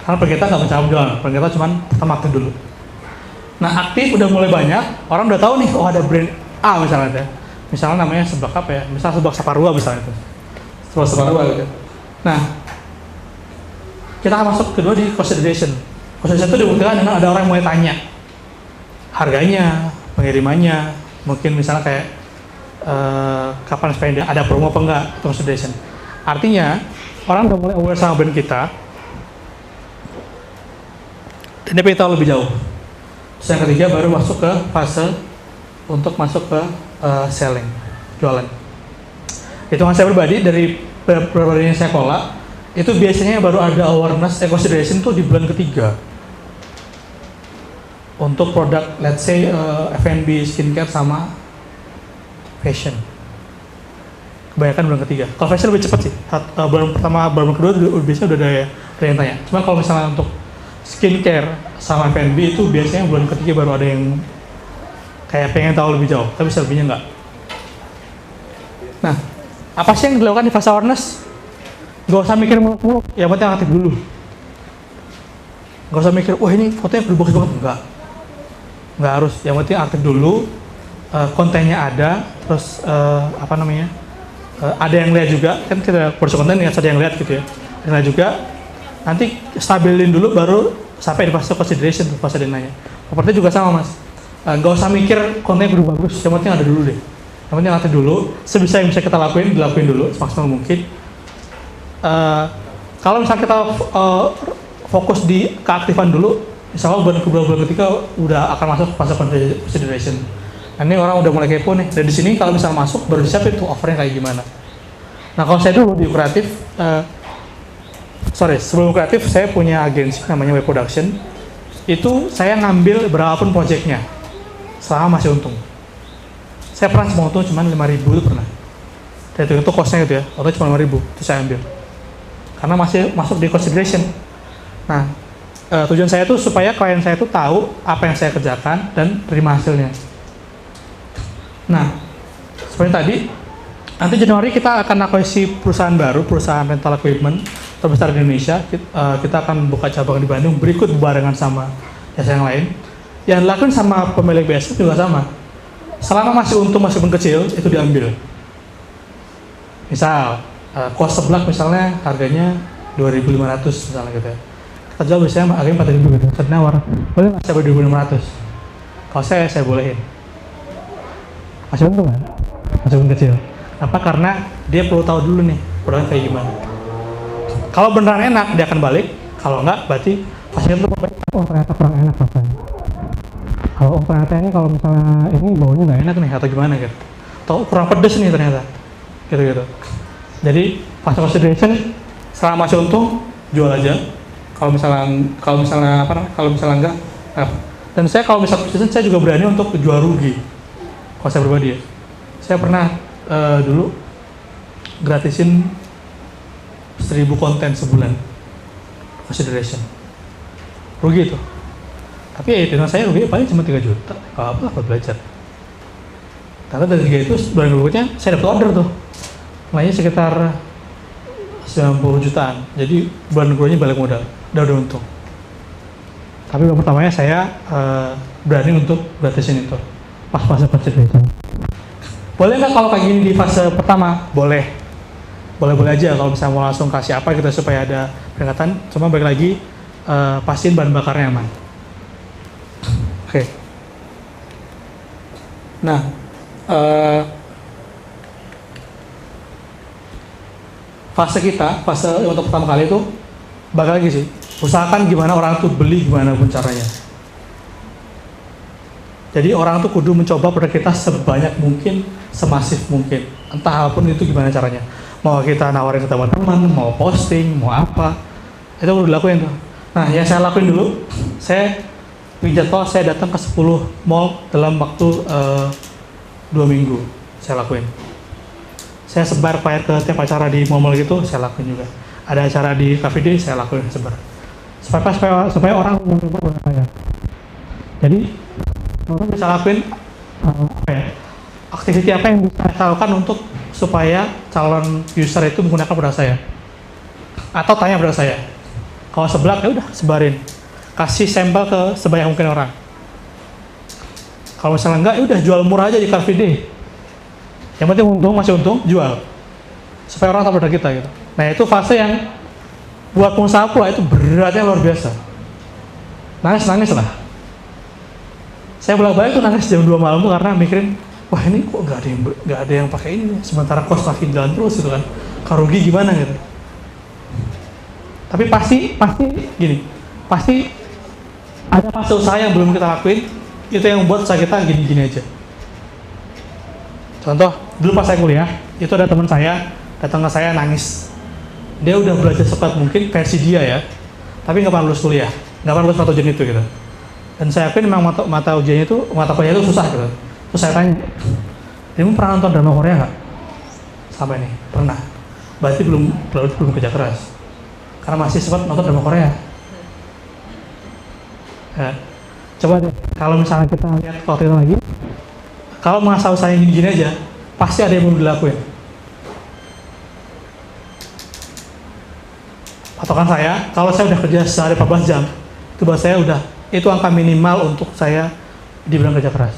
S1: Karena per kita nggak mencari penjualan, per kita cuma pertama aktif dulu. Nah, aktif udah mulai banyak, orang udah tahu nih, ada brand A misalnya. Misalnya namanya Seblak apa ya? Misalnya Seblak Saparua misalnya itu. Seblak Saparua gitu. Nah, kita akan masuk kedua di consideration. Consideration itu dibuktikan dengan ada orang yang mulai tanya harganya, pengirimannya, mungkin misalnya kayak kapan spending, ada promo apa enggak, itu consideration. Artinya, orang udah mulai aware sama brand kita, dan dia pengen tahu lebih jauh. Terus yang ketiga baru masuk ke fase untuk masuk ke selling, jualan. Hitungan saya pribadi dari beberapa yang saya kelola, itu biasanya baru ada awareness, consideration tuh di bulan ketiga. Untuk produk, let's say F&B, skincare sama fashion. Kebanyakan bulan ketiga. Kalau fashion lebih cepat sih. Bulan pertama, bulan kedua biasanya udah ada yang tanya. Cuma kalau misalnya untuk skincare sama F&B itu biasanya bulan ketiga baru ada yang kayak pengen tahu lebih jauh, tapi selebihnya enggak. Nah, apa sih yang dilakukan di fase awareness? Gak usah mikir muluk-muluk, yang penting aktif dulu. Gak usah mikir, wah ini fotonya bagus banget, enggak harus, yang penting aktif dulu, kontennya ada, terus ada yang lihat juga, kan kita produksi konten nggak ada yang lihat gitu ya, yang lihat juga, nanti stabilin dulu baru sampai di fase consideration, fase dia nanya. Seperti juga sama mas, nggak usah mikir kontennya kudu bagus, yang penting ada dulu deh, yang penting aktif dulu, sebisa yang bisa kita dilakuin dulu semaksimal mungkin. Kalau misalnya kita fokus di keaktifan dulu, insya Allah bulan ketiga udah akan masuk fase consideration. Nah, ini orang udah mulai kepo nih. Dan di sini kalau misalnya masuk baru disiapin tuh offernya kayak gimana. Nah, kalau saya dulu di kreatif, sebelum kreatif saya punya agensi namanya Web Production. Itu saya ngambil berapapun projectnya selama masih untung. Saya pernah cuma untung cuma 5.000 itu pernah. Dan itu costnya gitu ya, atau cuma 5.000 itu saya ambil. Karena masih masuk di consideration. Nah, tujuan saya tuh supaya klien saya tuh tahu apa yang saya kerjakan dan terima hasilnya. Nah, seperti tadi, nanti Januari kita akan akuisisi perusahaan baru, perusahaan rental equipment terbesar di Indonesia. Kita akan buka cabang di Bandung, berikut barengan sama jasa yang lain. Yang dilakukan sama pemilik BSF juga sama. Selama masih untung, masih kecil, itu diambil. Misal, kos seblak misalnya harganya 2.500 misalnya gitu ya. Kita jual biasanya harganya 4.000 gitu. Saya nawar, boleh nggak sampai 2.500? Kalau saya bolehin. Masih untung kan? Masih untung kecil. Apa? Karena dia perlu tahu dulu nih produknya kayak gimana. Kalau beneran enak dia akan balik. Kalau enggak berarti pasien itu ternyata kurang enak rasanya. Kalau ternyata ini kalau misalnya ini baunya nggak enak nih atau gimana gitu. Atau kurang pedes nih ternyata. Gitu. Jadi fase consideration selama masih untung jual aja. Kalau misalnya enggak. Dan saya kalau misalnya consideration saya juga berani untuk jual rugi. Kalau saya pribadi ya, saya pernah dulu gratisin 1.000 konten sebulan consideration, rugi itu. Tapi ya dengan saya rugi paling cuma 3 juta, apa buat belajar. Karena dari 3 itu bulan berikutnya saya dapat order tuh, mulainya sekitar 90 jutaan. Jadi bulan berikutnya balik modal, udah untung. Tapi bulan pertamanya saya berani untuk gratisin itu. Pas fase consideration. Boleh nggak kalau kayak gini di fase pertama? Boleh aja kalau misalnya mau langsung kasih apa gitu supaya ada peringatan. Cuma balik lagi pastiin bahan bakarnya aman. Oke. Nah, fase untuk pertama kali itu balik lagi sih. Usahakan gimana orang tuh beli gimana pun caranya. Jadi orang tuh kudu mencoba produk kita sebanyak mungkin, semasif mungkin. Entah apapun itu gimana caranya. Mau kita nawarin ke teman-teman, mau posting, mau apa. Itu kudu dilakuin tuh. Nah, yang saya lakuin dulu, saya jadwal saya datang ke 10 mall dalam waktu 2 minggu. Saya lakuin. Saya sebar flyer ke tiap acara di mall-mall gitu, saya lakuin juga. Ada acara di Cafe Day, saya lakuin sebar. Supaya orang mencoba produk saya. Jadi teman-teman bisa lakuin apa ya, aktiviti apa yang bisa saya lakukan untuk supaya calon user itu menggunakan produk saya, atau tanya pada saya. Kalau seblak ya udah sebarin, kasih sampel ke sebanyak mungkin orang. Kalau misalnya enggak, ya udah jual murah aja di Car Free Day. Yang penting untung, masih untung, jual. Supaya orang tahu produk kita gitu. Nah itu fase yang buat pengusaha pula itu beratnya luar biasa. Nangis lah. Saya bolak-balik tuh nangis jam 2 malam tuh karena mikirin, wah ini kok nggak ada yang pakai ini, sementara kos makin jalan terus gitu kan. Rugi gimana gitu. Tapi pasti gini, pasti ada fase usaha yang belum kita lakuin, itu yang buat usaha kita gini-gini aja. Contoh, dulu pas saya kuliah, itu ada teman saya datang ke saya nangis. Dia udah belajar sekuat mungkin versi dia ya, tapi nggak pernah lulus kuliah, nggak pernah lulus mata ujian itu gitu. Dan saya yakin memang mata ujiannya itu, mata kuliah itu susah gitu. Terus saya tanya, "Kamu pernah nonton drama Korea nggak?" Sampai nih, pernah. Berarti belum kerja keras. Karena masih sempat nonton drama Korea. Ya. Coba deh, kalau misalnya kita lihat waktu itu lagi, kalau masa usaha yang gini-gini aja, pasti ada yang belum dilakuin. Patokan saya, kalau saya udah kerja sehari 14 jam, itu buat saya udah, itu angka minimal untuk saya dibilang kerja keras.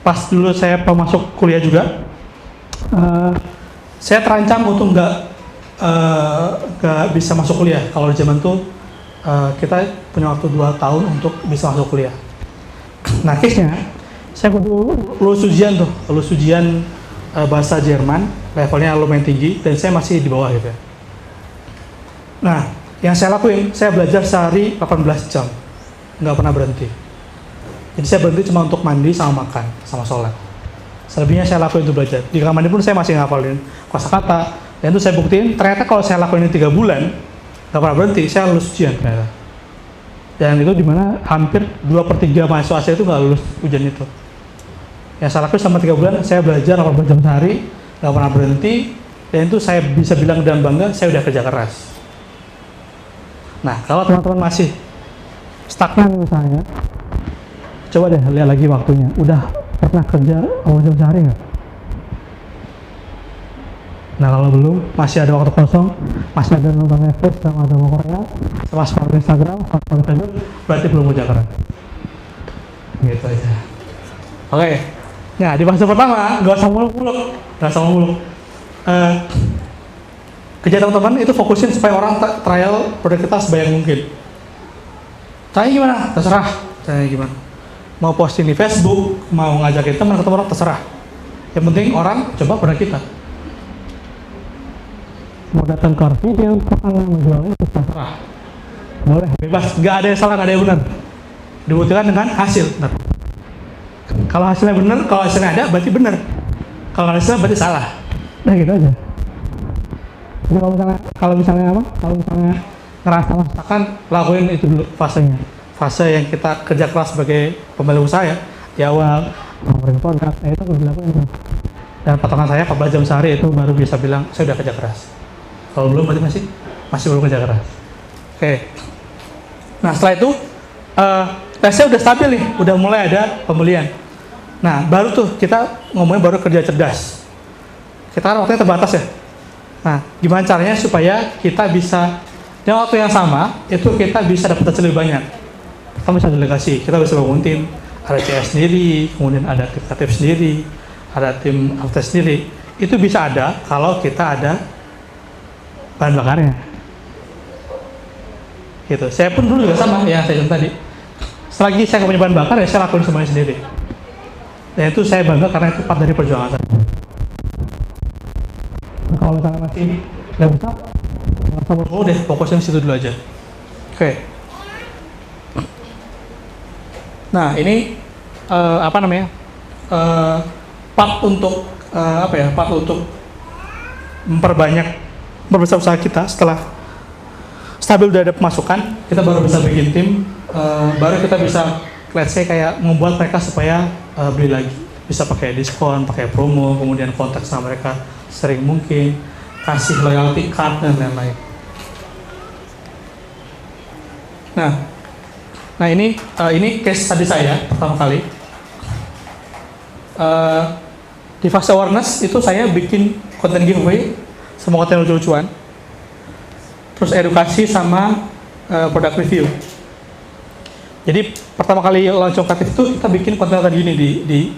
S1: Pas dulu saya mau masuk kuliah juga, saya terancam untuk nggak bisa masuk kuliah. Kalau di zaman itu kita punya waktu 2 tahun untuk bisa masuk kuliah. Nah, case-nya saya kudu lulus ujian bahasa Jerman, levelnya lumayan tinggi, dan saya masih di bawah gitu ya. Nah, yang saya lakuin, saya belajar sehari 18 jam, nggak pernah berhenti. Jadi saya berhenti cuma untuk mandi sama makan, sama sholat. Selebihnya saya lakuin untuk belajar. Di kamar mandi pun saya masih ngapalin kosakata, dan itu saya buktiin, ternyata kalau saya lakuin ini 3 bulan, nggak pernah berhenti, saya lulus ujian ternyata. Dan itu dimana hampir 2/3 mahasiswa saya itu nggak lulus ujian itu. Yang saya lakuin selama 3 bulan, saya belajar 18 jam sehari, nggak pernah berhenti, dan itu saya bisa bilang dan bangga, saya udah kerja keras. Nah, kalau teman-teman masih stagnan misalnya, coba deh lihat lagi waktunya, udah pernah kerja 18 jam sehari nggak? Nah, kalau belum, masih ada waktu kosong, masih ada nonton Netflix sama drama Korea, sama scroll Instagram, scroll Facebook, berarti belum kerja keras. Gitu aja. Oke. Nah, di fase pertama, nggak usah muluk-muluk. Kerja teman-teman itu fokusin supaya orang trial produk kita sebanyak mungkin. Caranya gimana? Terserah. Caranya gimana? Mau posting di Facebook, mau ngajakin teman ketemu orang, terserah. Yang penting orang coba produk kita. Mau datang ke RV, dia akan menjualnya, terserah. Boleh, bebas. Nggak ada yang salah, nggak ada yang benar. Dibuktikan dengan hasil. Nah, kalau hasilnya benar, kalau hasilnya ada, berarti benar. Kalau hasilnya berarti salah. Nah, gitu aja. Jadi kalau misalnya ngerasa masakan, lakuin itu dulu fasenya. Fase yang kita kerja keras sebagai pemilik usaha ya, di awal ngobrolin produk, itu harus dilakuin. Dan patokan saya 14 jam sehari itu baru bisa bilang saya udah kerja keras. Kalau belum berarti masih belum kerja keras. Oke. Nah, setelah itu tesnya udah stabil nih, udah mulai ada pembelian. Nah, baru tuh kita ngomongin baru kerja cerdas. Kita kan waktunya terbatas ya. Nah, gimana caranya supaya kita bisa dalam waktu yang sama itu kita bisa dapat hasil lebih banyak. Kita bisa delegasi, kita bisa bangun tim, ada CS sendiri, kemudian ada tim kreatif sendiri, ada tim artis sendiri. Itu bisa ada kalau kita ada bahan bakarnya. Gitu. Saya pun dulu juga sama ya, saya tadi. Selagi saya nggak punya bahan bakar ya saya lakuin semuanya sendiri. Dan itu saya bangga karena itu part dari perjuangan saya. Nah, kalau misalnya masih nggak bisa, nggak usah buru deh, fokusnya situ dulu aja. Oke. Nah, ini part untuk part untuk memperbesar usaha kita. Setelah stabil udah ada pemasukan, kita baru bisa bikin tim, baru kita bisa let's say kayak membuat mereka supaya beli lagi, bisa pakai diskon, pakai promo, kemudian kontak sama mereka sering mungkin, kasih loyalty card dan lain-lain. Nah, Nah ini case tadi saya pertama kali. Di fase awareness itu saya bikin konten giveaway, semua konten lucu-lucuan. Terus edukasi sama product review. Jadi pertama kali launching kreatif itu kita bikin konten tadi gini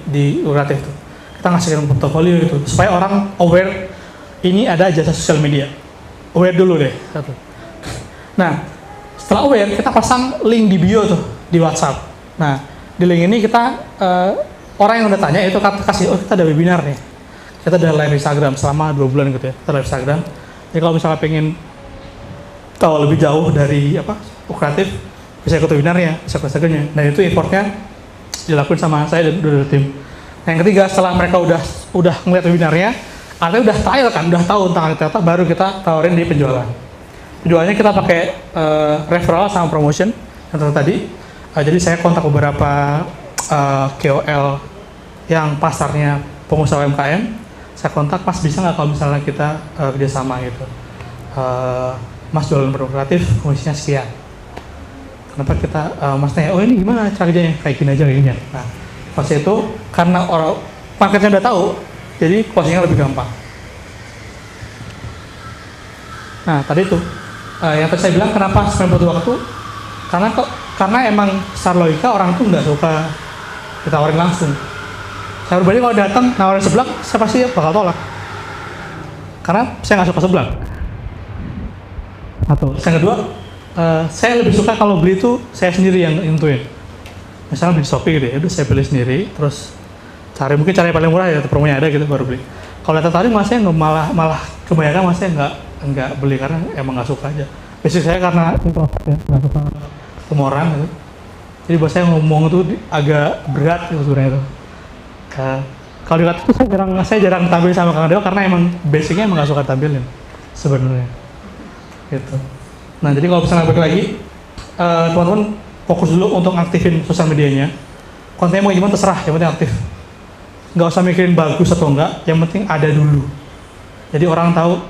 S1: di kreatif itu. Kita ngasih portofolio itu supaya orang aware ini ada jasa sosial media. Aware dulu deh satu. Nah, setelah aware kita pasang link di bio tuh di WhatsApp. Nah, di link ini kita orang yang udah tanya itu kasih kita ada webinar nih. Kita ada live Instagram selama 2 bulan gitu ya. Kita live Instagram. Jadi kalau misalnya pengen tahu lebih jauh dari kreatif, bisa ikut webinarnya, bisa ikut Instagramnya. Dan itu effortnya dilakuin sama saya dan udah tim. Yang ketiga, setelah mereka udah ngeliat webinarnya, artinya udah trial kan, udah tahu tentang ternyata, baru kita tawarin di penjualan. Penjualannya kita pakai referral sama promotion yang tadi. Jadi saya kontak beberapa KOL yang pasarnya pengusaha UMKM. Saya kontak, Mas bisa nggak kalau misalnya kita kerjasama gitu. Mas jualan produk kreatif, komisinya sekian. Kenapa kita Mas tanya, oh ini gimana cara kerjanya? Kayak gini aja, kayak gini. Nah, pas itu karena orang marketnya udah tahu, jadi closingnya lebih gampang. Nah, tadi itu yang tadi saya bilang kenapa sebenarnya butuh waktu? Karena emang secara logika orang tuh nggak suka ditawarin langsung. Saya pribadi kalau datang nawarin seblak, saya pasti bakal tolak. Karena saya nggak suka seblak. Atau yang kedua, saya lebih suka kalau beli itu saya sendiri yang nentuin. Misalnya beli Shopee gitu ya, udah saya beli sendiri, terus mungkin cari paling murah ya, promonya ada gitu baru beli. Kalau data tadi saya nggak malah kebanyakan saya nggak beli karena emang nggak suka aja. Basic saya karena introvert ya, nggak suka ketemu orang gitu. Jadi buat saya ngomong itu agak berat gitu sebenarnya itu. Kalau di itu saya jarang tampil sama Kang Dewa karena emang basicnya emang nggak suka tampilin sebenarnya. Gitu. Nah, jadi kalau misalnya balik lagi, teman-teman fokus dulu untuk aktifin sosial medianya. Kontennya mau gimana terserah, yang penting aktif. Nggak usah mikirin bagus atau enggak, yang penting ada dulu. Jadi orang tahu,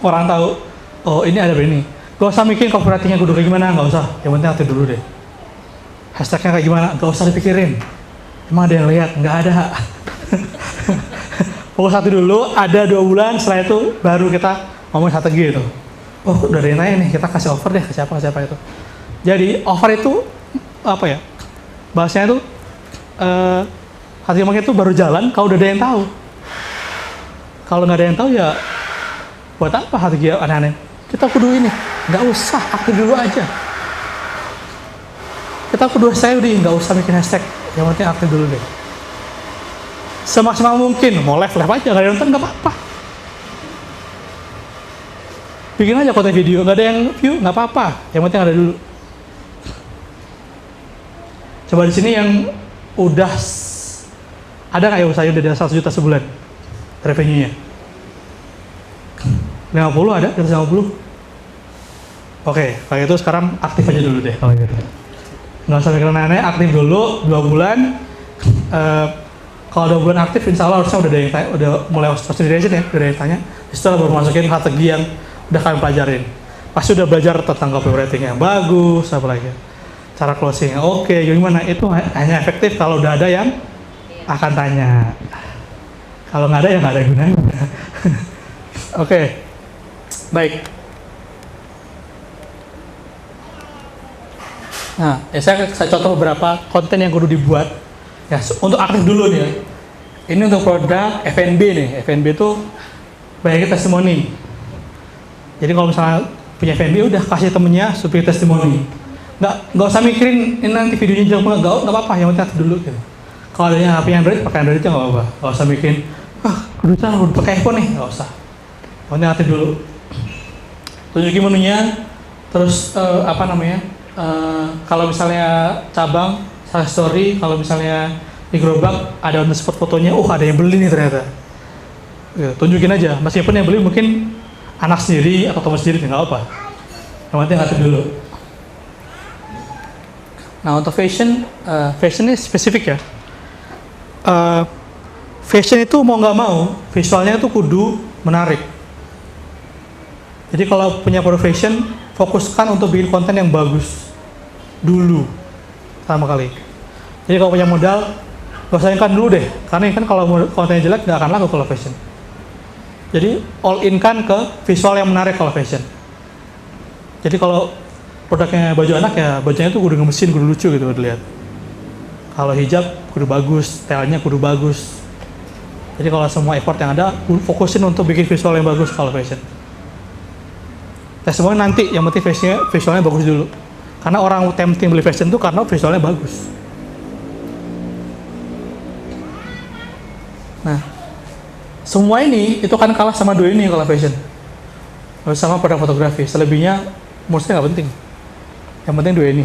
S1: orang tahu, oh ini ada ini. Nggak usah mikirin copywriting-nya kudu kayak gimana, nggak usah. Yang penting aktif dulu deh. Hashtag-nya kayak gimana, nggak usah dipikirin. Emang ada yang lihat? Nggak ada. Fokus aktif dulu, ada 2 bulan, setelah itu baru kita ngomong strategi itu. Oh, udah ada yang nanya nih, kita kasih offer deh ke siapa itu. Jadi offer itu bahasanya itu harga market itu baru jalan kalau udah ada yang tahu. Kalau nggak ada yang tahu ya buat apa harga aneh-aneh? Kita kudu ini, nggak usah aktif dulu aja. Kita kudu saya udah nggak usah bikin hashtag, yang penting aktif dulu deh. Semaksimal mungkin, mau live aja, nggak ada yang nonton nggak apa-apa. Bikin aja konten video, nggak ada yang view, nggak apa-apa. Yang penting ada dulu. Coba di sini yang udah ada nggak ya usahanya udah 1 juta sebulan revenue-nya? 50 ada? Di atas 50? Oke, kalau itu sekarang aktif aja dulu deh. Oh gitu. Nggak usah mikirin aneh, aktif dulu 2 bulan. Kalau 2 bulan aktif, insya Allah harusnya udah ada yang tanya, udah mulai consideration ya, udah ada yang tanya. Setelah baru masukin strategi yang udah kalian pelajarin. Pasti udah belajar tentang copywriting yang bagus, apa lagi, cara closing yang oke, gimana. Itu hanya efektif kalau udah ada yang akan tanya. Kalau nggak ada ya nggak ada gunanya. Oke, baik. Nah, saya contoh beberapa konten yang kudu dibuat. Ya, untuk aktif dulu nih ya. Ini untuk produk F&B nih. F&B itu banyak testimoni. Jadi kalau misalnya punya F&B udah kasih temennya supaya testimoni. Nggak usah mikirin ini nanti videonya jelek nggak apa-apa, yang penting aktif dulu gitu. Kalau adanya HP Android, pakai Android aja nggak apa-apa. Nggak usah mikirin, udah pakai iPhone nih, nggak usah. Yang penting aktif dulu. Tunjukin menunya, terus kalau misalnya cabang, story, kalau misalnya di gerobak ada on the spot fotonya, ada yang beli nih ternyata. Ya, tunjukin aja, meskipun yang beli mungkin anak sendiri atau teman sendiri nggak apa. Yang penting aktif dulu. Nah untuk fashion ini spesifik ya. Fashion itu mau nggak mau visualnya itu kudu menarik. Jadi kalau punya produk fashion, fokuskan untuk bikin konten yang bagus. dulu pertama kali. Jadi kalau punya modal, gak usah kan dulu deh, karena kan kalau kontennya jelek nggak akan laku kalau fashion. Jadi all in kan ke visual yang menarik kalau fashion. Jadi kalau produknya baju anak ya bajunya tuh kudu ngemesin, kudu lucu gitu dilihat. Kalau hijab kudu bagus, stylenya kudu bagus. Jadi kalau semua effort yang ada, fokusin untuk bikin visual yang bagus kalau fashion. Testimoni nanti, yang penting visualnya bagus dulu. Karena orang tempting beli fashion itu karena visualnya bagus. Nah, semua ini itu kan kalah sama dua ini kalau fashion. Sama pada fotografi. Selebihnya menurut saya nggak penting. Yang penting dua ini.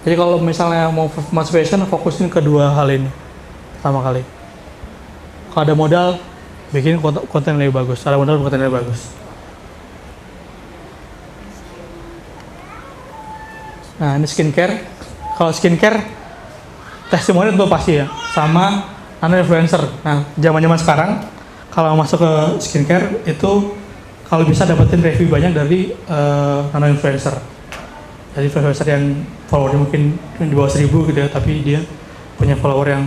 S1: Jadi kalau misalnya mau masuk fashion, fokusin kedua hal ini pertama kali. Kalau ada modal, bikin konten yang lebih bagus. Ada modal, konten yang lebih bagus. Nah, ini skincare. Kalau skincare, testimoni itu pasti ya, sama nano influencer. Nah, zaman-zaman sekarang, kalau masuk ke skincare itu kalau bisa dapetin review banyak dari nano influencer. Jadi influencer yang followernya mungkin di bawah 1000 gitu ya, tapi dia punya follower yang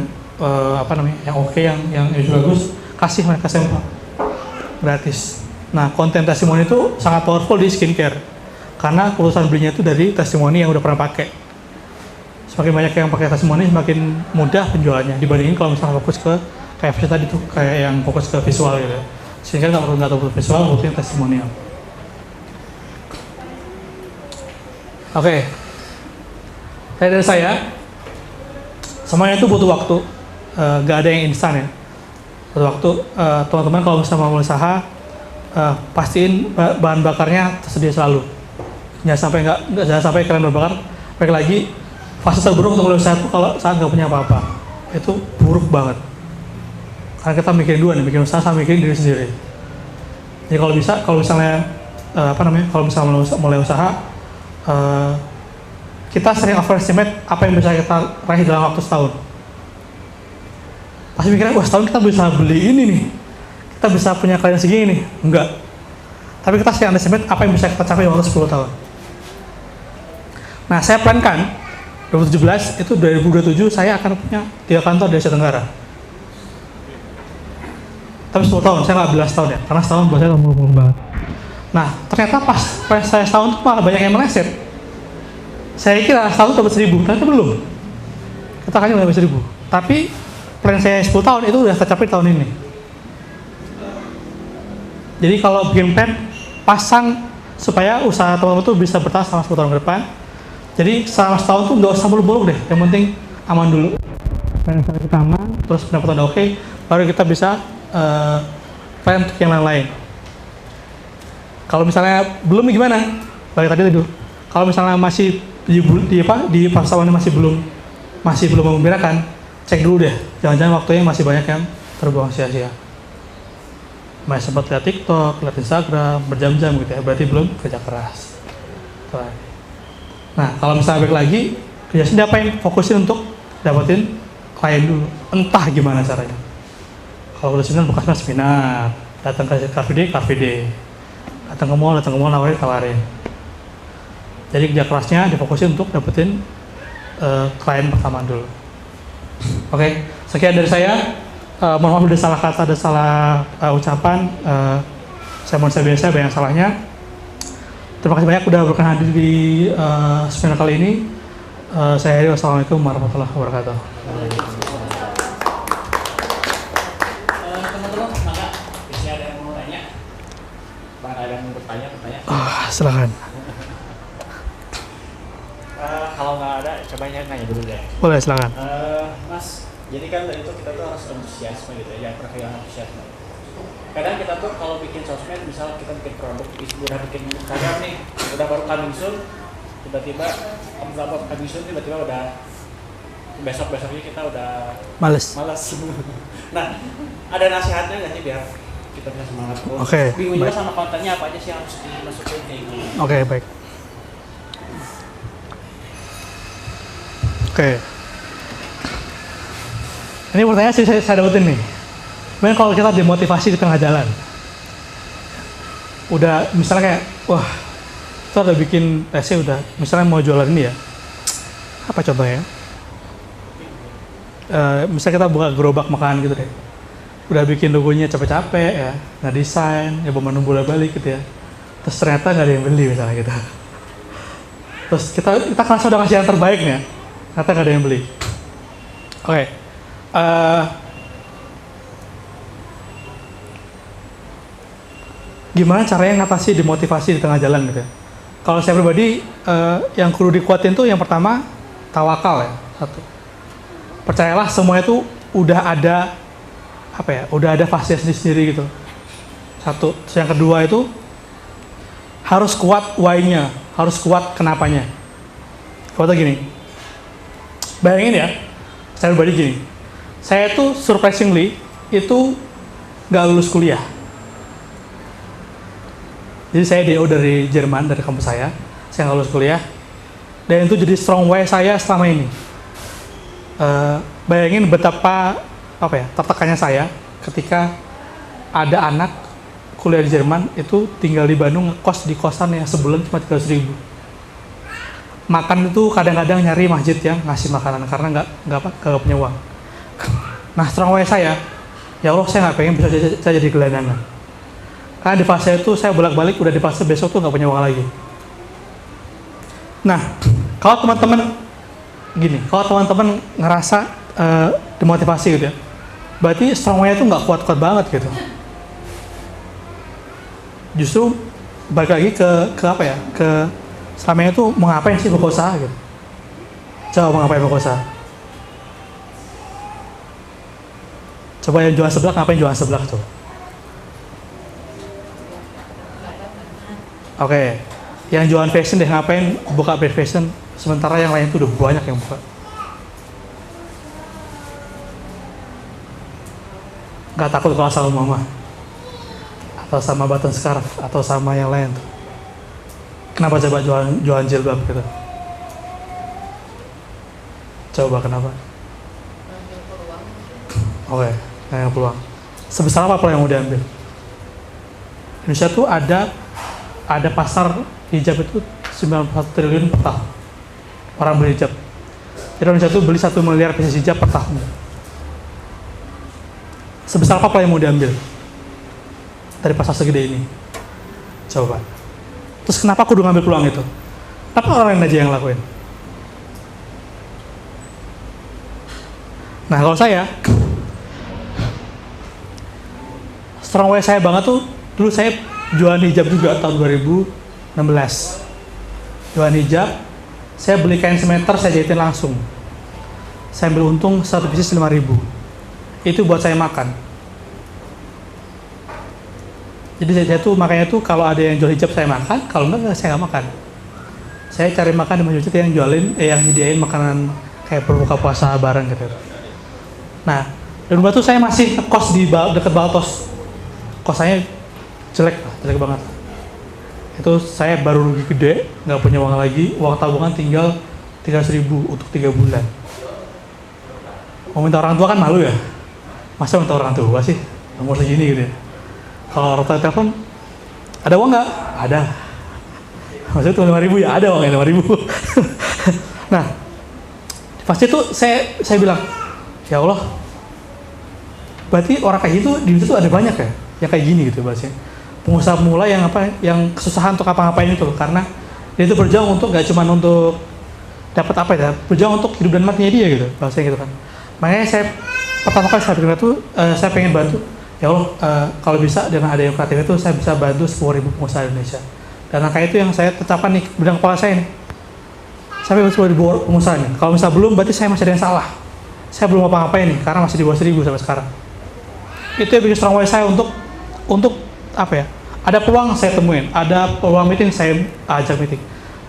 S1: yang oke, yang bagus, kasih mereka sampel gratis. Nah, konten testimoni itu sangat powerful di skincare. Karena keputusan belinya itu dari testimoni yang udah pernah pakai. Semakin banyak yang pakai testimoni, semakin mudah penjualannya dibandingin kalau misalnya fokus ke kayak fashion tadi tuh, kayak yang fokus ke visual gitu. Sehingga nggak tahu visual, butuh testimonial. Oke, dari saya, semuanya itu butuh waktu, nggak ada yang instan ya. Butuh waktu, teman-teman kalau misalnya mau usaha, pastiin bahan bakarnya tersedia selalu. Jangan sampai kalian berbakar. Baik lagi, fase terburuk untuk mulai usaha itu kalau saat nggak punya apa-apa, itu buruk banget. Karena kita mikirin dua nih, bikin usaha sama mikirin diri sendiri. Jadi kalau misalnya mulai usaha, kita sering overestimate apa yang bisa kita raih dalam waktu setahun. Pasti mikirnya, wah setahun kita bisa beli ini nih, kita bisa punya klien segini nih. Enggak. Tapi kita sering underestimate apa yang bisa kita capai dalam waktu 10 tahun. Nah, saya plankan 2017 itu 2027 saya akan punya 3 kantor di Asia Tenggara. Tapi 10 tahun, saya nggak bilang setahun ya, karena setahun buat saya muluk-muluk banget. Nah, ternyata pas saya setahun itu malah banyak yang meleset. Saya kira setahun dapat 1000, ternyata belum. Kita akan dapat 1000. Tapi plan saya 10 tahun itu udah tercapai tahun ini. Jadi kalau bikin plan, pasang supaya usaha teman-teman itu bisa bertahan selama 10 tahun ke depan. Jadi selama setahun tuh nggak usah muluk-muluk deh, yang penting aman dulu. Financial kita aman, terus pendapatan udah oke, baru kita bisa plan untuk yang lain-lain. Kalau misalnya belum gimana? Balik tadi dulu. Kalau misalnya masih di pasawannya masih belum membirakan, cek dulu deh. Jangan-jangan waktunya masih banyak yang terbuang sia-sia. Masih sempat lihat TikTok, lihat Instagram, berjam-jam gitu ya, berarti belum kerja keras. Nah, kalau misalnya balik lagi, kerja sendiri apa yang fokusin untuk dapetin klien dulu. Entah gimana caranya. Kalau udah seminar, datang ke Car Free Day. Datang ke mall, tawarin. Jadi kerja kerasnya difokusin untuk dapetin klien pertama dulu. Oke, sekian dari saya. Mohon maaf ada salah kata, ada salah ucapan. Saya manusia biasa, banyak salahnya. Terima kasih banyak udah berkenan hadir di seminar kali ini. Saya Heri, wassalamualaikum warahmatullahi wabarakatuh.
S2: Teman-teman, maka bisa ada yang mau tanya? Bang, ada yang mau bertanya?
S1: Silakan.
S2: Kalau nggak ada, coba nanya dulu deh.
S1: Boleh, silakan.
S2: Mas, jadi kan dari itu kita tuh harus antusiasme gitu ya, jangan pernah kehilangan antusiasme. Kadang kita tuh kalau bikin sosmed, misal kita bikin produk, udah bikin Instagram nih, udah baru coming soon, tiba-tiba udah besok-besoknya kita udah
S1: Males.
S2: Nah, ada nasihatnya nggak sih biar kita punya semangat?
S1: Oke,
S2: bingung juga
S1: baik.
S2: sama kontennya apa aja sih yang harus dimasukin kayak gini.
S1: Oke, baik. Oke. Ini pertanyaan sih saya dapetin nih. Sebenarnya kalau kita demotivasi di tengah jalan, udah misalnya kayak, wah, itu udah bikin tesnya udah, misalnya mau jualan ini ya, Apa contohnya? Misalnya kita buka gerobak makanan gitu deh. Udah bikin logonya capek-capek ya, nggak desain, ya menu bolak-balik gitu ya. Terus ternyata nggak ada yang beli misalnya gitu. Terus kita kerasa udah kasih yang terbaik nih ya, ternyata nggak ada yang beli. Oke. Gimana caranya ngatasi demotivasi di tengah jalan gitu ya? Kalau saya pribadi, yang perlu dikuatin tuh yang pertama, tawakal ya, satu. Percayalah semuanya tuh udah ada, udah ada fase sendiri gitu. Satu. Terus yang kedua itu, harus kuat why-nya, harus kuat kenapanya. Kalau gini, bayangin ya, saya pribadi gini, saya tuh surprisingly, itu nggak lulus kuliah. Jadi saya DO dari Jerman, dari kampus saya nggak lulus kuliah, dan itu jadi strong way saya selama ini. Bayangin betapa tertekannya saya ketika ada anak kuliah di Jerman itu tinggal di Bandung ngekos di kosan yang sebulan cuma 300.000. Makan itu kadang-kadang nyari masjid yang ngasih makanan karena nggak punya uang. Nah strong way saya, ya Allah saya nggak pengen bisa saya jadi gelandangan. Karena di fase itu saya bolak-balik udah di fase besok tuh nggak punya uang lagi. Nah, kalau teman-teman ngerasa demotivasi gitu ya, berarti strong way itu nggak kuat-kuat banget gitu. Justru balik lagi ke selama itu mau ngapain sih buka usaha gitu. Coba mau ngapain buka usaha. Coba yang jualan seblak ngapain jualan seblak tuh. Oke, yang jualan fashion deh ngapain buka brand fashion, sementara yang lain tuh udah banyak yang buka. Nggak takut kalau sama mama, atau sama button scarf, atau sama yang lain tuh. Kenapa coba jualan jilbab gitu? Coba kenapa? Oke, yang peluang. Sebesar apa yang mau diambil? Indonesia tuh ada pasar hijab itu 91 triliun per tahun. Orang beli hijab. Jadi Indonesia tuh beli 1 miliar pieces hijab per tahun. Sebesar apa yang mau diambil dari pasar segede ini? Coba. Terus kenapa aku udah ngambil peluang itu? Kenapa orang lain aja yang lakuin? Nah kalau saya, strong way saya banget tuh, dulu saya jualan hijab juga tahun 2016. Jualan hijab, saya beli kain semeter, saya jahitin langsung. Saya ambil untung 1 pieces 5.000. Itu buat saya makan. Jadi saya tuh makanya tuh kalau ada yang jual hijab saya makan, kalau enggak saya nggak makan. Saya cari makan di masjid yang yang nyediain makanan kayak berbuka puasa bareng gitu. Nah, di rumah tuh saya masih kos di dekat Baltos. Kosannya jelek banget. Itu saya baru rugi gede, nggak punya uang lagi, uang tabungan tinggal 300.000 untuk 3 bulan. Mau minta orang tua kan malu ya, masa minta orang tua sih, umur segini gitu ya. Kalau orang tua telepon, ada uang nggak? Ada. Maksudnya cuma 5.000 ya, ada uangnya 5.000. Nah, pasti itu saya bilang, ya Allah, berarti orang kayak gitu di situ ada banyak ya, yang kayak gini gitu bahasanya. Pengusaha pemula yang kesusahan untuk apa-ngapain itu, karena dia itu berjuang untuk nggak cuma untuk dapat berjuang untuk hidup dan matinya dia gitu, bahasanya gitu kan. Makanya saya pertama kali saya bikin itu, saya pengen bantu, ya Allah, kalau bisa dengan ada yang kreatif itu saya bisa bantu 10.000 pengusaha Indonesia. Dan angka itu yang saya tetapkan nih bidang kepala saya nih, sampai 10.000 pengusaha nih. Kalau misalnya belum, berarti saya masih ada yang salah. Saya belum apa-ngapain nih, karena masih di bawah 1.000 sampai sekarang. Itu yang bikin strong way saya untuk ada peluang saya temuin, ada peluang meeting saya ajak meeting.